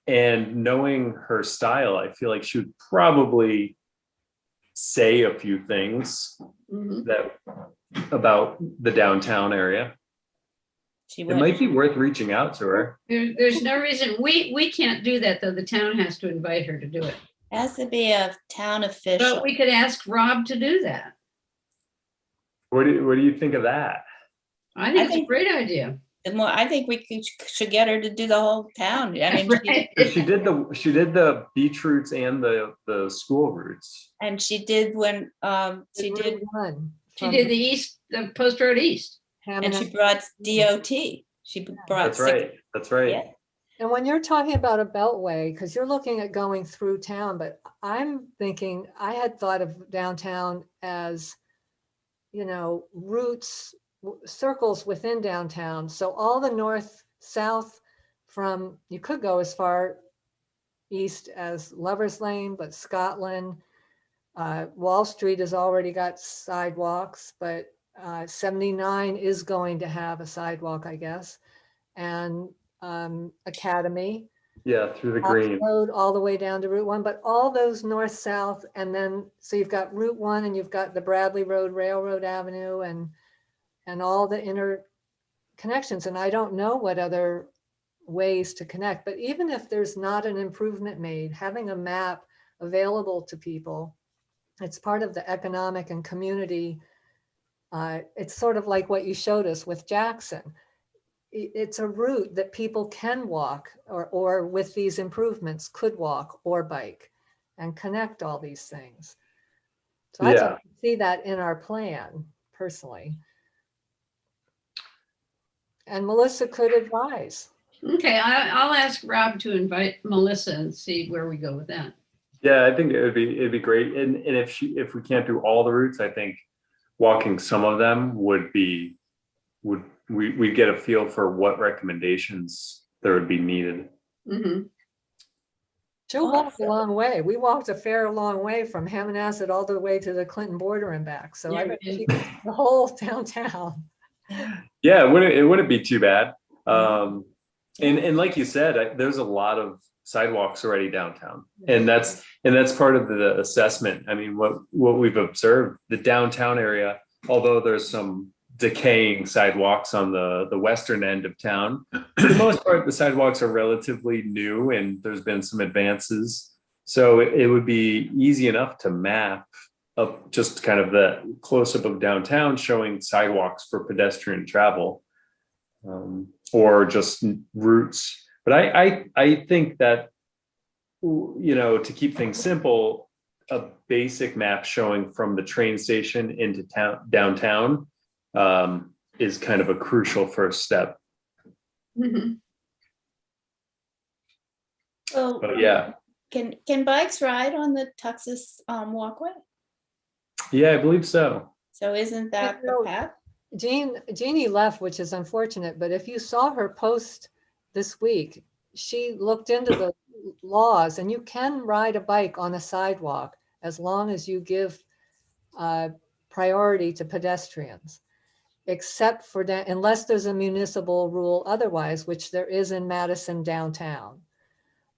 And knowing her style, I feel like she would probably say a few things Mhm. about the downtown area. She It would. might be worth reaching out to her. There's no reason, we can't do that, though. The town has to invite her to do it. Has to be a town official. But we could ask Rob to do that. What do you think of that? I think it's a think- great idea. The more, I think should get her to do the whole town. I mean, Right. She did the beach routes and the school routes. and she did when, she Route did, 1 She from did the Post Road East. and Hammond she and- brought DOT. She brought. That's right. That's right. Yeah. And when you're talking about a beltway, because you're looking at going through town, but I'm thinking, I had thought of downtown as, you know, routes, circles within downtown. So all the north, south from, you could go as far east as Lover's Lane, but Scotland, Wall Street has already got sidewalks, but 79 is going to have a sidewalk, I guess. And Academy, Yeah, through the Fox green. Road all the way down to Route 1, but all those north, south, and then, so you've got Route 1 and you've got the Bradley Road, Railroad Avenue, and all the interconnections. And I don't know what other ways to connect, but even if there's not an improvement made, having a map available to people, it's part of the economic and community. It's sort of like what you showed us with Jackson. It's a route that people can walk or with these improvements could walk or bike and connect all these things. So I'd Yeah. like to see that in our plan personally. And Melissa could advise. Okay, I'll ask Rob to invite Melissa and see where we go with that. Yeah, I think it'd be great. And if we can't do all the routes, I think walking some of them we'd get a feel for what recommendations there would be needed. Mhm. She'll walk a Awesome. long way. We walked a fair long way from Hammonasset all the way to the Clinton border and back. So Yeah, I we bet did. she could see the whole downtown. Yeah, it wouldn't be too bad. And like you said, there's a lot of sidewalks already downtown, and that's part of the assessment. I mean, what we've observed, the downtown area, although there's some decaying sidewalks on the western end of town, for the most part, the sidewalks are relatively new, and there's been some advances. So it would be easy enough to map up just kind of the close-up of downtown showing sidewalks for pedestrian travel, or just routes. But I think that, to keep things simple, a basic map showing from the train station into downtown is kind of a crucial first step. Mhm. So But yeah, can bikes ride on the Texas walkway? I believe so. So isn't that the No. path? Jeannie left, which is unfortunate, but if you saw her post this week, she looked into the laws and you can ride a bike on a sidewalk as long as you give priority to pedestrians, except for that, unless there's a municipal rule otherwise, which there is in Madison downtown.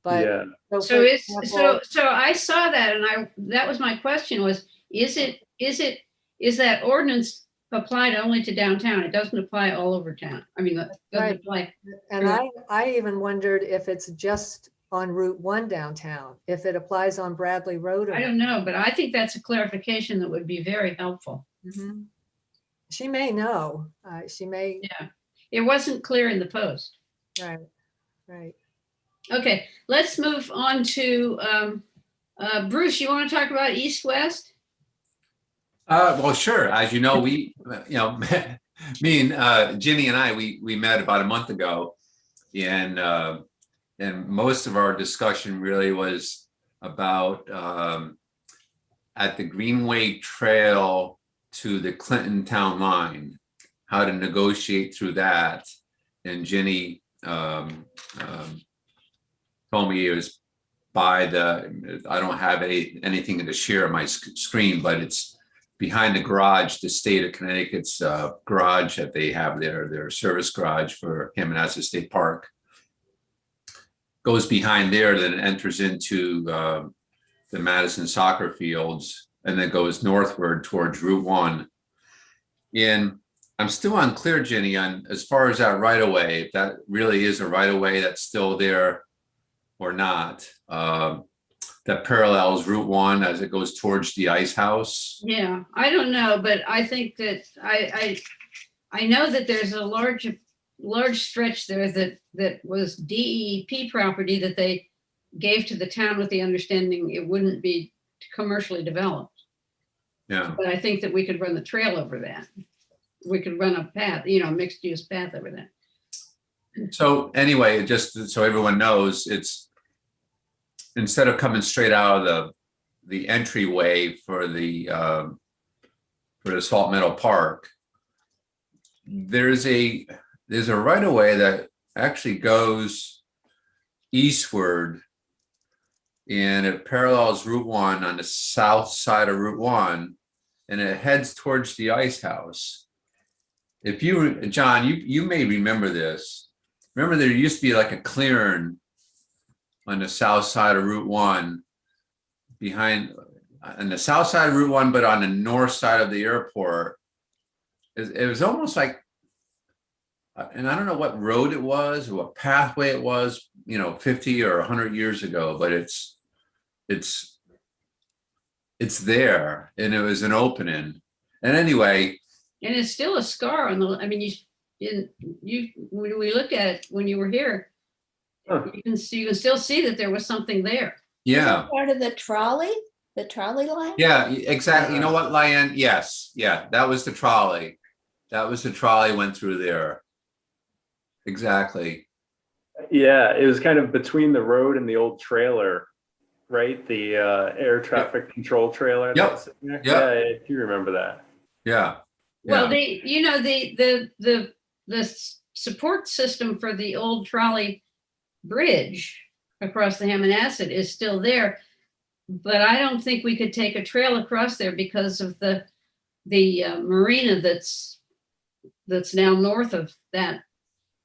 But Yeah. so So for it's, example, so I saw that, and that was my question was, is that ordinance applied only to downtown? It doesn't apply all over town. I mean, it doesn't Right. apply. and I even wondered if it's just on Route 1 downtown, if it applies on Bradley Road. or I don't know, but I think that's a clarification that would be very helpful. Mhm. She may know. She may. Yeah. It wasn't clear in the post. Right. Right. Okay, let's move on to, Bruce, you want to talk about east-west? Well, sure. As you know, me and Ginny and I, we met about a month ago, and most of our discussion really was about at the Greenway Trail to the Clinton Town Line, how to negotiate through that. And Ginny told me it was by I don't have anything to share on my screen, but it's behind the garage, the state of Connecticut's garage that they have there, their service garage for Hammonasset State Park. Goes behind there, then enters into the Madison soccer fields, and then goes northward towards Route 1. And I'm still unclear, Ginny, on as far as that right of way, if that really is a right of way that's still there or not. That parallels Route 1 as it goes towards the ice house. Yeah, I don't know, but I think that I know that there's a large stretch there that was DEP property that they gave to the town with the understanding it wouldn't be commercially developed. Yeah. But I think that we could run the trail over that. We could run a path, mixed use path over that. So anyway, just so everyone knows, it's instead of coming straight out of the entryway for the Salt Meadow Park, there's a right of way that actually goes eastward, and it parallels Route 1 on the south side of Route 1, and it heads towards the ice house. If you, John, you may remember this. Remember, there used to be like a clearing on the south side of Route 1 on the south side of Route 1, but on the north side of the airport. It was almost like, and I don't know what road it was or what pathway it was, 50 or 100 years ago, but it's there, and it was an opening. And anyway. And it's still a scar on the, I mean, when we looked at it when you were here, you can still see that there was something there. Yeah. Part of the trolley line? Yeah, exactly. You know what, Lyanne? Yes. Yeah, that was the trolley. Went through there. Exactly. Yeah, it was kind of between the road and the old trailer, right? The air traffic control trailer. Yep. Yeah, I do remember that. Yeah. Well, the support system for the old trolley bridge across the Hammonasset is still there, but I don't think we could take a trail across there because of the marina that's now north of that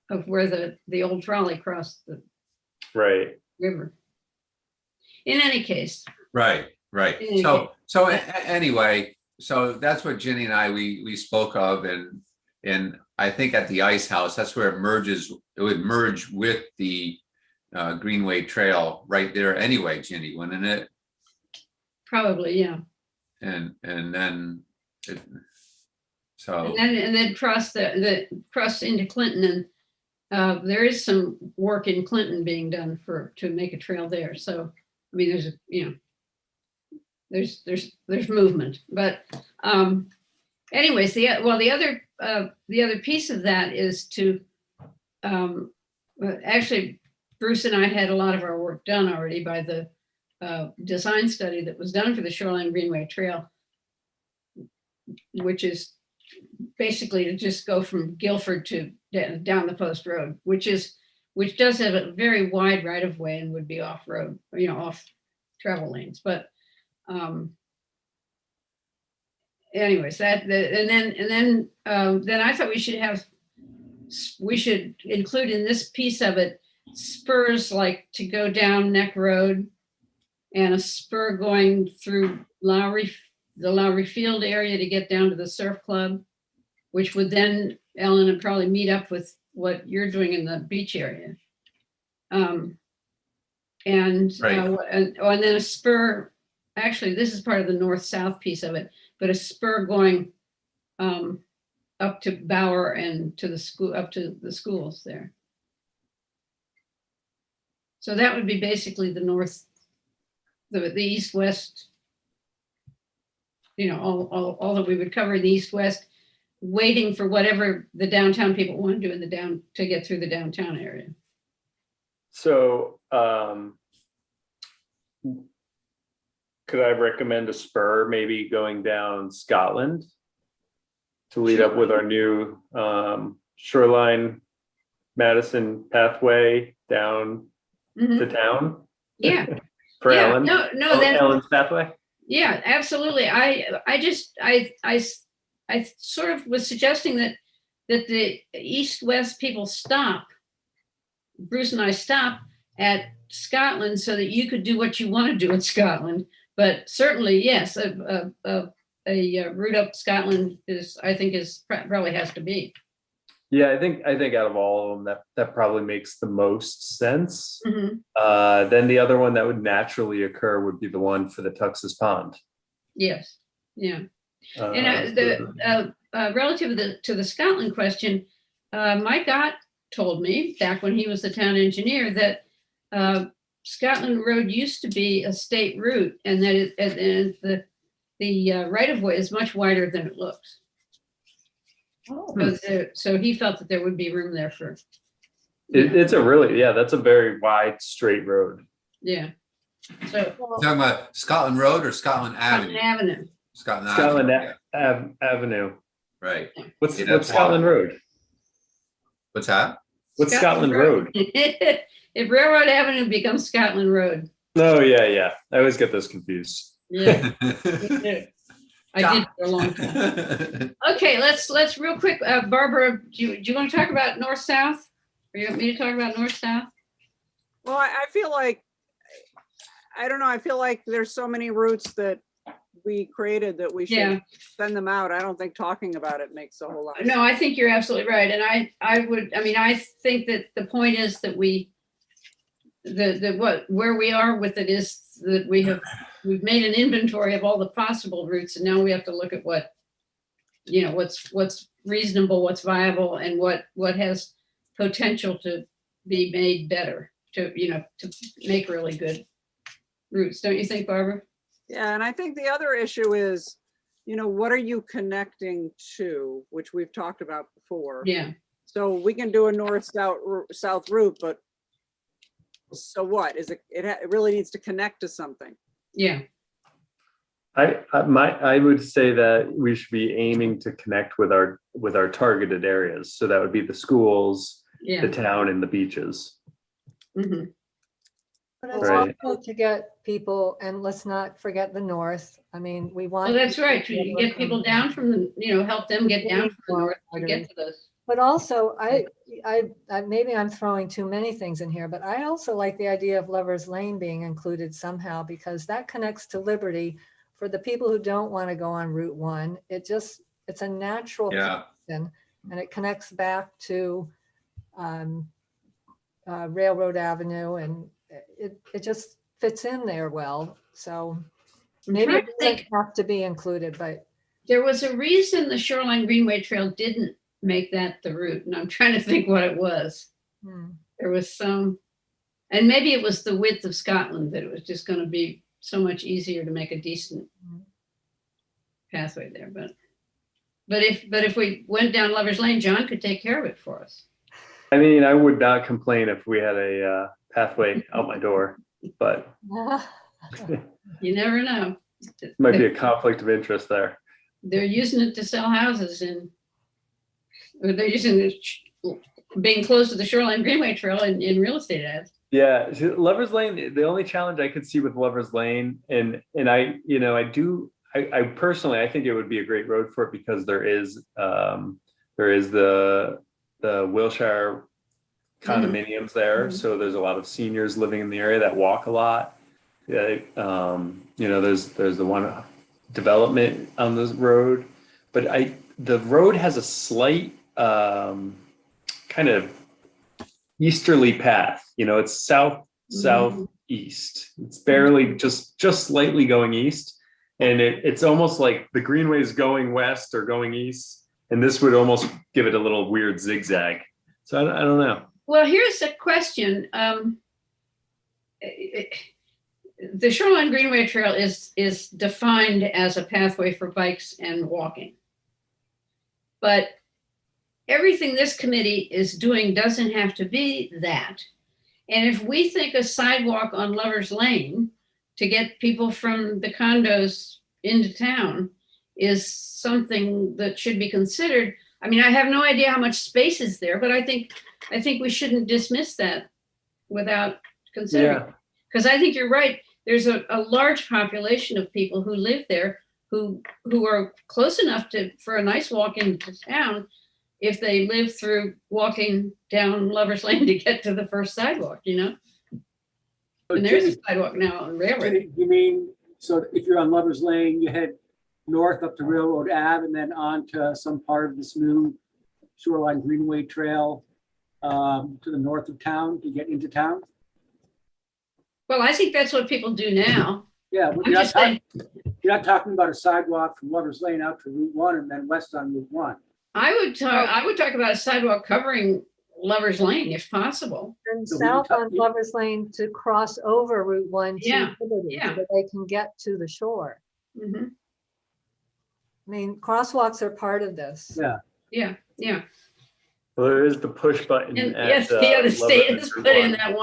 of where the old trolley crossed the Right. river. In any case, Right, In right. any So anyway, so that's what Ginny and I, we spoke of, and I think at the Ice House, that's where it merges, it would merge with the Greenway Trail right there anyway, Ginny, wouldn't it? probably, yeah. And then, so, And then cross cross into Clinton, and there is some work in Clinton being done to make a trail there. So, I mean, there's movement, but anyways, the other piece of that is to actually, Bruce and I had a lot of our work done already by the design study that was done for the Shoreline Greenway Trail, which is basically to just go from Guilford to down the Post Road, which does have a very wide right of way and would be off road, off travel lanes. But anyways, and then I thought we should include in this piece of it spurs like to go down Neck Road and a spur going through the Lowry Field area to get down to the Surf Club, which would then, Ellen, would probably meet up with what you're doing in the beach area. And then a spur, actually, this is part of the north-south piece of it, but a spur going up to Bower and to the school, up to the schools there. So that would be basically the north, the east-west, all that we would cover in the east-west, waiting for whatever the downtown people want to do to get through the downtown area. So could I recommend a spur maybe going down Scotland to lead up with our new Shoreline Madison pathway down to town? Yeah. For Yeah, Ellen? no, Ellen's pathway? Yeah, absolutely. I sort of was suggesting that the east-west people stop. Bruce and I stop at Scotland so that you could do what you want to do in Scotland. But certainly, yes, a route up Scotland probably has to be. Yeah, I think out of all of them, that probably makes the most sense. Mhm. Then the other one that would naturally occur would be the one for the Tuxas Pond. Yes, yeah. And relative to the Scotland question, Mike Ott told me back when he was the town engineer that Scotland Road used to be a state route, and that the right of way is much wider than it looks. So he felt that there would be room there for. It's that's a very wide straight road. Yeah. So talking about Scotland Road or Scotland Avenue? Avenue. Scotland yeah. Avenue. Right. What's that's Scotland Road? What's that? What's Scotland Road? If Railroad Avenue becomes Scotland Road. Oh yeah. I always get those confused. Yeah. I did for a long time. Okay, let's real quick, Barbara, do you want to talk about north-south? Or you want me to talk about north-south? Well, I feel like, I don't know, I feel like there's so many routes that we created that we should send them out. I don't think talking about it makes a whole lot. No, I think you're absolutely right. And I think that the point is that where we are with it is that we've made an inventory of all the possible routes, and now we have to look at what's reasonable, what's viable, and what has potential to be made better, to make really good routes. Don't you think, Barbara? Yeah, and I think the other issue is, what are you connecting to, which we've talked about before. Yeah. So we can do a north-south route, but so what? It really needs to connect to something. Yeah. I would say that we should be aiming to connect with our targeted areas. So that would be the schools, Yeah. the town, and the beaches. Mm-hmm. But it's Right. also to get people, and let's not forget the north. I mean, we want. Well, that's right. people to You be able get to people come down from help them get down from the north to Arteries. get to this. But also, maybe I'm throwing too many things in here, but I also like the idea of Lover's Lane being included somehow, because that connects to Liberty. For the people who don't want to go on Route 1, it's a natural Yeah. connection, and it connects back to Railroad Avenue, and it just fits in there well. So I'm maybe trying it to doesn't think, have to be included, but there was a reason the Shoreline Greenway Trail didn't make that the route, and I'm trying to think what it was. There was some, and maybe it was the width of Scotland, that it was just going to be so much easier to make a decent pathway there. But if we went down Lover's Lane, John could take care of it for us. I mean, I would not complain if we had a pathway out my door, but You never know. might be a conflict of interest there. They're using it to sell houses, or they're using it, being close to the Shoreline Greenway Trail in real estate ads. Yeah, see, Lover's Lane, the only challenge I could see with Lover's Lane, and I personally, I think it would be a great road for it, because there is the Wilshire condominiums there. Mhm. So there's a lot of seniors living in the area that walk a lot. Yeah, there's the one development on this road, but the road has a slight kind of easterly path. It's southeast. It's barely just slightly going east, and it's almost like the Greenway is going west or going east, and this would almost give it a little weird zigzag. So I don't know. Well, here's a question. The Shoreline Greenway Trail is defined as a pathway for bikes and walking. But everything this committee is doing doesn't have to be that. And if we think a sidewalk on Lover's Lane to get people from the condos into town is something that should be considered. I mean, I have no idea how much space is there, but I think we shouldn't dismiss that without considering. Because I think you're right. There's a large population of people who live there who are close enough for a nice walk into town if they live through walking down Lover's Lane to get to the first sidewalk, And there's a sidewalk now on Railroad. You mean, so if you're on Lover's Lane, you head north up to Railroad Ave and then on to some part of this new Shoreline Greenway Trail to the north of town to get into town? Well, I think that's what people do now. Yeah, but I'm just saying, you're not talking about a sidewalk from Lover's Lane out to Route 1 and then west on Route 1. I would talk about a sidewalk covering Lover's Lane if possible. and So we south talk- on Lover's Lane to cross over Route 1 to Yeah, Liberty, yeah. so that they can get to the shore. Mhm. I mean, crosswalks are part of this. Yeah. Yeah. Well, there is the push button. And at, yes, the state Lover's has Route put in 1. that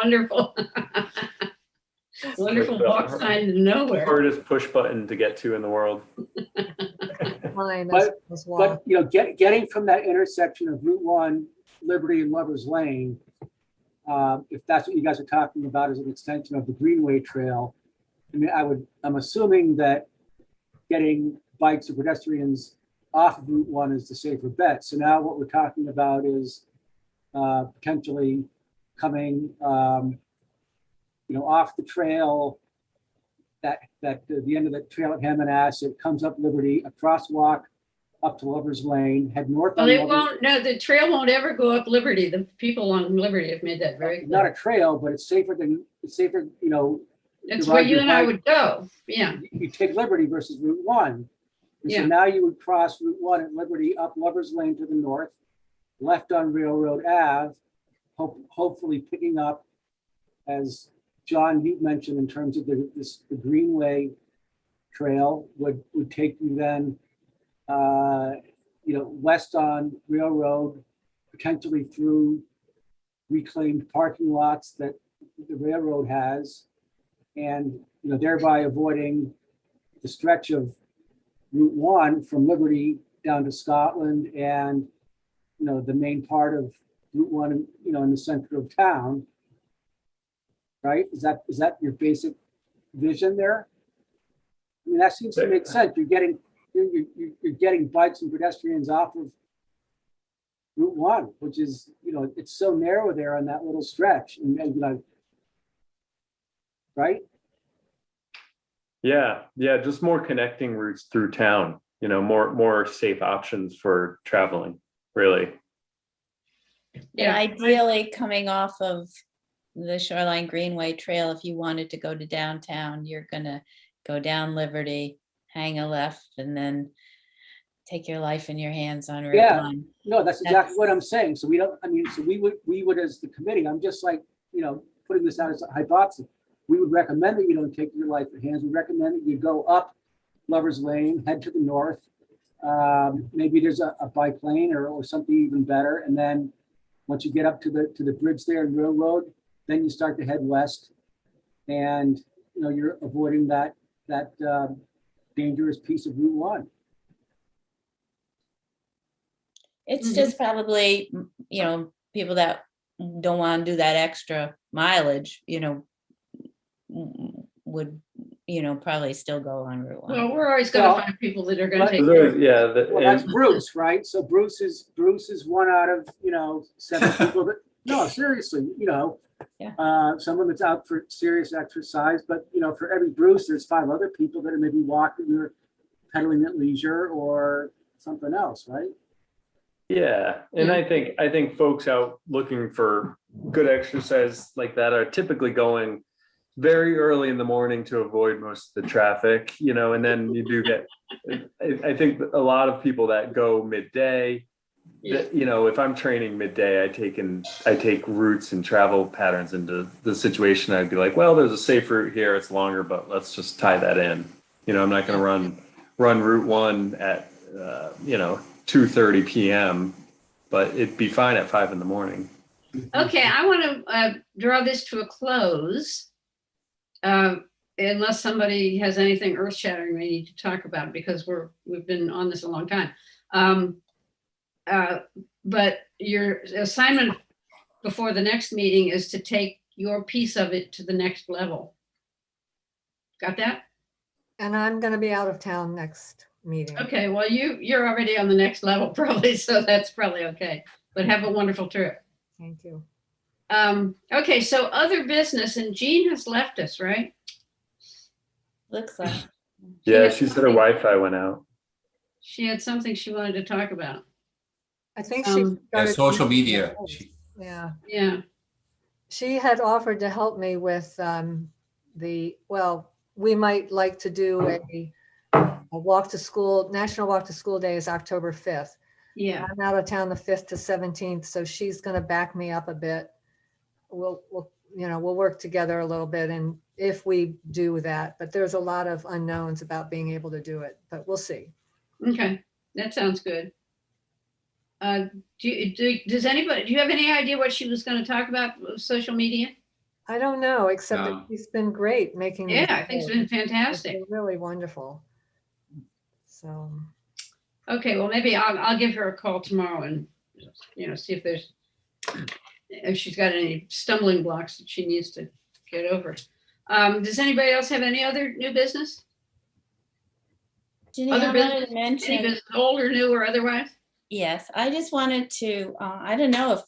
wonderful walk sign to nowhere. Hardest push button to get to in the world. Line But- as- as well. But, getting from that intersection of Route 1, Liberty and Lover's Lane, if that's what you guys are talking about as an extension of the Greenway Trail, I mean, I'm assuming that getting bikes or pedestrians off of Route 1 is the safer bet. So now what we're talking about is potentially coming, off the trail, that the end of the trail at Hammonasset, comes up Liberty, a crosswalk up to Lover's Lane, head north. Well, on it Lover's- won't, no, the trail won't ever go up Liberty. The people on Liberty have made that very Not clear. a trail, but it's safer, That's to where ride you your and I bike. would go. Yeah. You take Liberty versus Route 1. And so Yeah. now you would cross Route 1 at Liberty up Lover's Lane to the north, left on Railroad Ave, hopefully picking up, as John, you mentioned, in terms of the Greenway Trail would take you then, west on Railroad, potentially through reclaimed parking lots that the railroad has, and thereby avoiding the stretch of Route 1 from Liberty down to Scotland and the main part of Route 1 in the center of town. Right? Is that your basic vision there? I mean, that seems to make sense. You're getting bikes and pedestrians off of Route 1, which is, it's so narrow there on that little stretch. And like, right? Yeah, yeah, just more connecting routes through town, more safe options for traveling, really. And Yeah. ideally, coming off of the Shoreline Greenway Trail, if you wanted to go to downtown, you're gonna go down Liberty, hang a left, and then take your life in your hands on Route Yeah. 1. No, that's exactly what I'm saying. So we don't, I mean, so we would as the committee, I'm just like, putting this out as a hypothesis. We would recommend that you don't take your life in hands. We recommend that you go up Lover's Lane, head to the north. Maybe there's a bike lane or something even better. And then once you get up to the bridge there in Railroad, then you start to head west. And, you're avoiding that dangerous piece of Route 1. It's just probably, people that don't want to do that extra mileage, would, probably still go on Route 1. Well, we're always gonna Well, find people that are gonna but- take. Yeah, Well, that's Bruce, right? So Bruce is one out of, 7 people that, no, seriously, someone that's out for serious exercise, but, for every Bruce, there's 5 other people that are maybe walking or pedaling at leisure or something else, right? Yeah, and Yeah. I think folks out looking for good exercise like that are typically going very early in the morning to avoid most of the traffic, and then you do get, I think a lot of people that go midday, Yeah. if I'm training midday, I take routes and travel patterns into the situation. I'd be like, well, there's a safe route here. It's longer, but let's just tie that in. I'm not going to run Route 1 at, 2:30 p.m., but it'd be fine at 5 a.m. Okay, I want to draw this to a close. Unless somebody has anything earth-shattering they need to talk about, because we've been on this a long time. But your assignment before the next meeting is to take your piece of it to the next level. Got that? And I'm going to be out of town next meeting. Okay, well, you're already on the next level probably, so that's probably okay. But have a wonderful trip. Thank you. Okay, so other business, and Jean has left us, right? Looks like. Yeah, she said her Wi-Fi went out. She had something she wanted to talk about. I think she. Um, Yeah, started social to- media. Yeah. Yeah, She had offered to help me with we might like to do a walk to school. National Walk to School Day is October 5th. yeah. I'm out of town the 5th to 17th, so she's going to back me up a bit. We'll work together a little bit, and if we do that, but there's a lot of unknowns about being able to do it, but we'll see. Okay, that sounds good. Do you have any idea what she was going to talk about with social media? I don't know, except that No. she's been great making. these Yeah, I think it's been videos. It's fantastic. been really wonderful. So, Okay, well, maybe I'll give her a call tomorrow and, see if she's got any stumbling blocks that she needs to get over. Does anybody else have any other new business? Ginny, Other I wanted business? to Any mention, business, old or new or otherwise? yes, I just wanted to, I don't know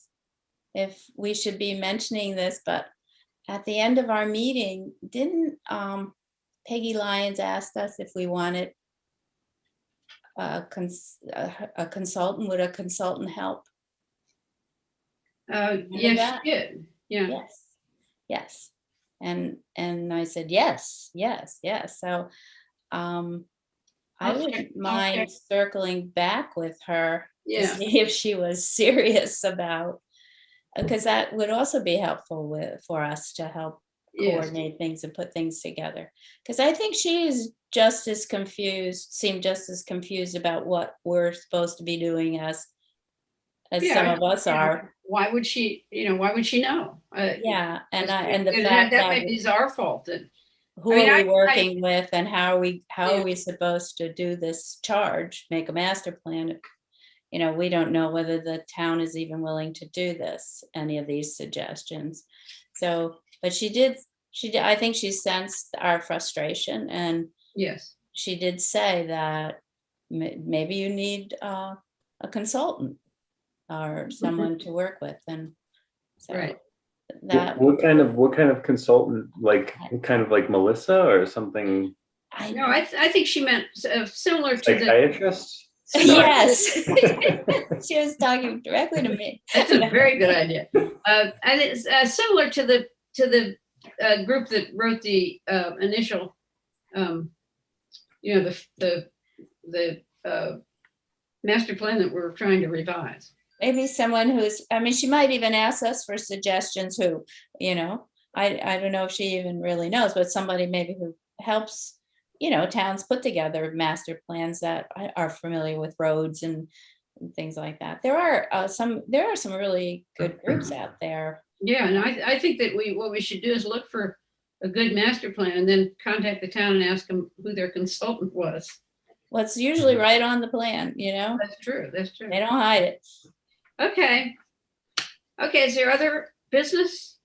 if we should be mentioning this, but at the end of our meeting, didn't Peggy Lyons asked us if we wanted a consultant? Would a consultant help? Yes, that? she did. Yeah. Yes, yes. And I said, yes. So I I'll wouldn't check- I'll mind check. circling back with her to Yeah. see if she was serious about, because that would also be helpful for us to help Yes. coordinate things and put things together. Because I think she is just as confused, seemed just as confused about what we're supposed to be doing as Yeah, some of us are. Why would she know? Yeah, and the And fact that that maybe is our fault. who I mean, are we I- working with and how are we Yeah. supposed to do this charge, make a master plan? We don't know whether the town is even willing to do this, any of these suggestions. So, but she did, I think she sensed our frustration, and Yes. she did say that maybe you need a consultant. or someone to work with, and so Right. that, What kind of consultant, like kind of like Melissa or something, No, I think she meant similar to the, psychiatrist? yes, she was talking directly to me. that's a very good idea. And it's similar to the group that wrote the initial, you know, the master plan that we're trying to revise. Maybe someone who's, I mean, she might even ask us for suggestions who, you know, I don't know if she even really knows, but somebody maybe who helps, you know, towns put together master plans that are familiar with roads and things like that. There are some really good groups out there. Yeah, and I think that what we should do is look for a good master plan and then contact the town and ask them who their consultant was. Well, it's usually right on the plan, you know, That's true, that's true. they don't hide it. Okay. Okay, is there other business?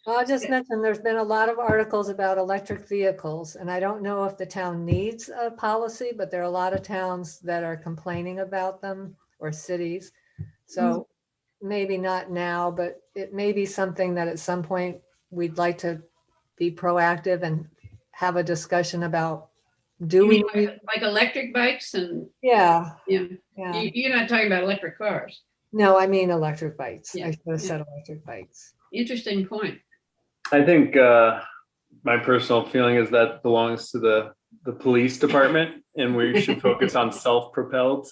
I'll just mention, there's been a lot of articles about electric vehicles, and I don't know if the town needs a policy, but there are a lot of towns that are complaining about them, or cities. So maybe not now, but it may be something that at some point we'd like to be proactive and have a discussion about. Do You we mean need? like electric bikes and, Yeah, yeah, yeah. you're not talking about electric cars. No, I mean electric bikes. Yeah, I should have yeah. said electric bikes. Interesting point. I think my personal feeling is that belongs to the police department, and we should focus on self-propelled,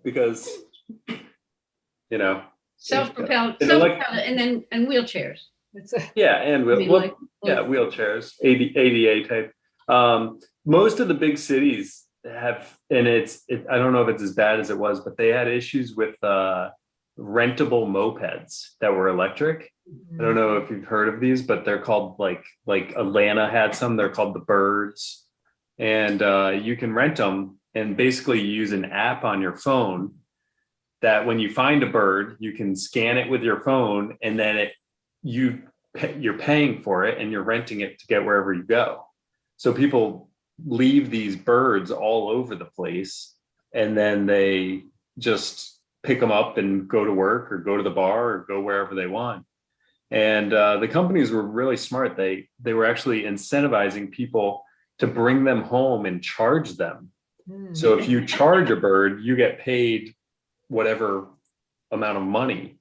because, you know, Self-propelled, And elect- and wheelchairs. It's a, yeah, and I mean, like- yeah, wheelchairs, ADA type. Most of the big cities have, and I don't know if it's as bad as it was, but they had issues with rentable mopeds that were electric. I don't know if you've heard of these, but they're called like Atlanta had some. They're called the Birds, and you can rent them, and basically you use an app on your phone that when you find a bird, you can scan it with your phone, and then you're paying for it, and you're renting it to get wherever you go. So people leave these birds all over the place, and then they just pick them up and go to work or go to the bar or go wherever they want. And the companies were really smart. They were actually incentivizing people to bring them home and charge them. So if you charge a bird, you get paid whatever amount of money.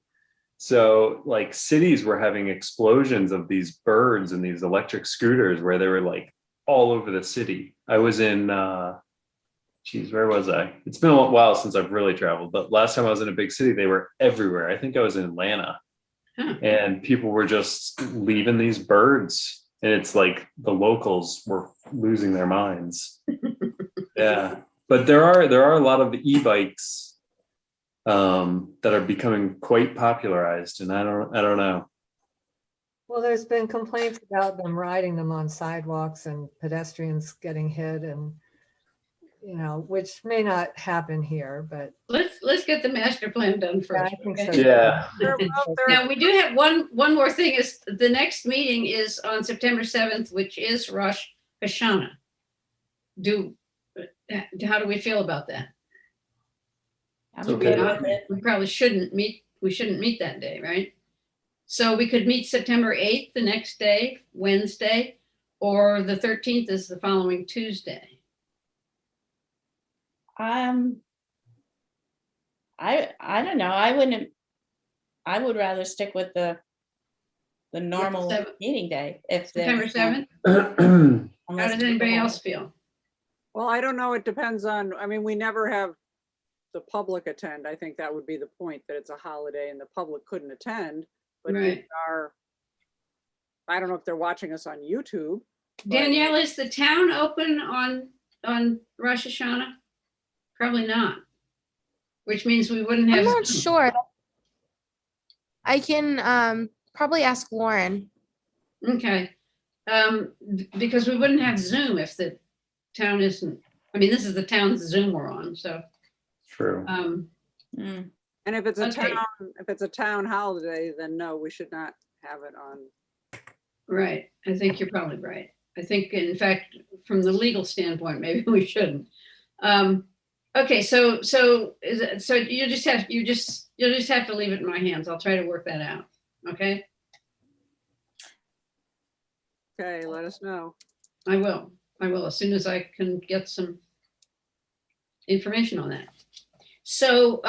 So like cities were having explosions of these birds and these electric scooters where they were like all over the city. I was in, where was I? It's been a while since I've really traveled, but last time I was in a big city, they were everywhere. I think I was in Atlanta. And people were just leaving these birds, and it's like the locals were losing their minds. Yeah, but there are a lot of e-bikes that are becoming quite popularized, and I don't know. well, there's been complaints about them riding them on sidewalks and pedestrians getting hit, and you know, which may not happen here, but Let's get the master plan done yeah, I first. think okay? so. Yeah. Now, we do have one more thing is the next meeting is on September 7th, which is Rosh Hashanah. How do we feel about that? I'm Okay. good with it. We probably shouldn't meet that day, right? So we could meet September 8th, the next day, Wednesday, or the 13th is the following Tuesday. I don't know. I would rather stick with the normal seventh. meeting day. If September there's, 7th? How unless does people anybody have- else feel? Well, I don't know. It depends on, I mean, we never have the public attend. I think that would be the point, that it's a holiday and the public couldn't attend. But they Right. are, I don't know if they're watching us on YouTube. but- Danielle, is the town open on Rosh Hashanah? Probably not. Which means we wouldn't have. I'm not Zoom. sure. I can probably ask Lauren. Okay. Because we wouldn't have Zoom if the town isn't, I mean, this is the town's Zoom we're on, so. True. Mm. And if it's a Okay. town holiday, then no, we should not have it on. Right, I think you're probably right. I think, in fact, from the legal standpoint, maybe we shouldn't. Okay, so you just You'll just have to leave it in my hands. I'll try to work that out. Okay, Okay, let us know. I will. I will, as soon as I can get some information on that. So,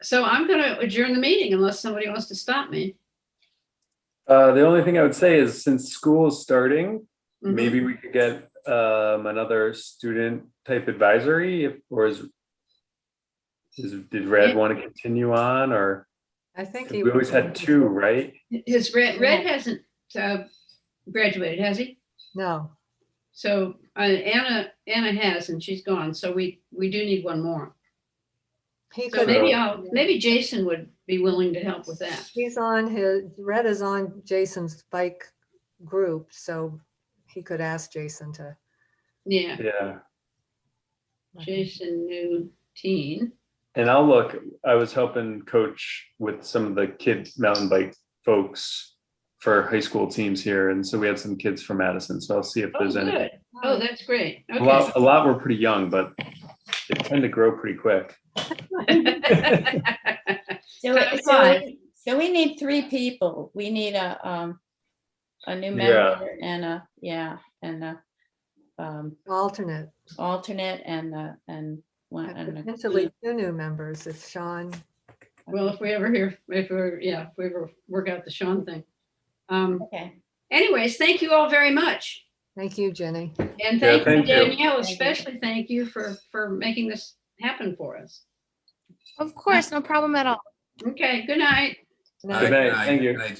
so I'm gonna adjourn the meeting unless somebody wants to stop me. The only thing I would say is since school is starting, Mhm. maybe we could get another student type advisory did Red Yeah. want to continue on, or I think we always had two, right? His Red hasn't graduated, has he? No, So Anna has, and she's gone. So we do need one more. he So could. maybe Jason would be willing to help with that. He's on Red is on Jason's bike group, so he could ask Jason to. Yeah, Yeah. Jason New Teen. And I was helping coach with some of the kids mountain bike folks for high school teams here. And so we had some kids from Madison. So I'll see if Oh, there's any. good. Oh, that's great. A Okay. lot were pretty young, but they tend to grow pretty quick. So we need 3 people. We need a new member and a Alternate. alternate and one. And and a- potentially 2 new members if Sean. Well, if we ever work out the Sean thing. Okay. Anyways, thank you all very much. Thank you, Jenny. And Yeah, thank you, thank you. Danielle, Thank you. especially thank you for making this happen for us. Of course, no problem at all. Okay, good night. Good night. Good night. Thank you. Good night,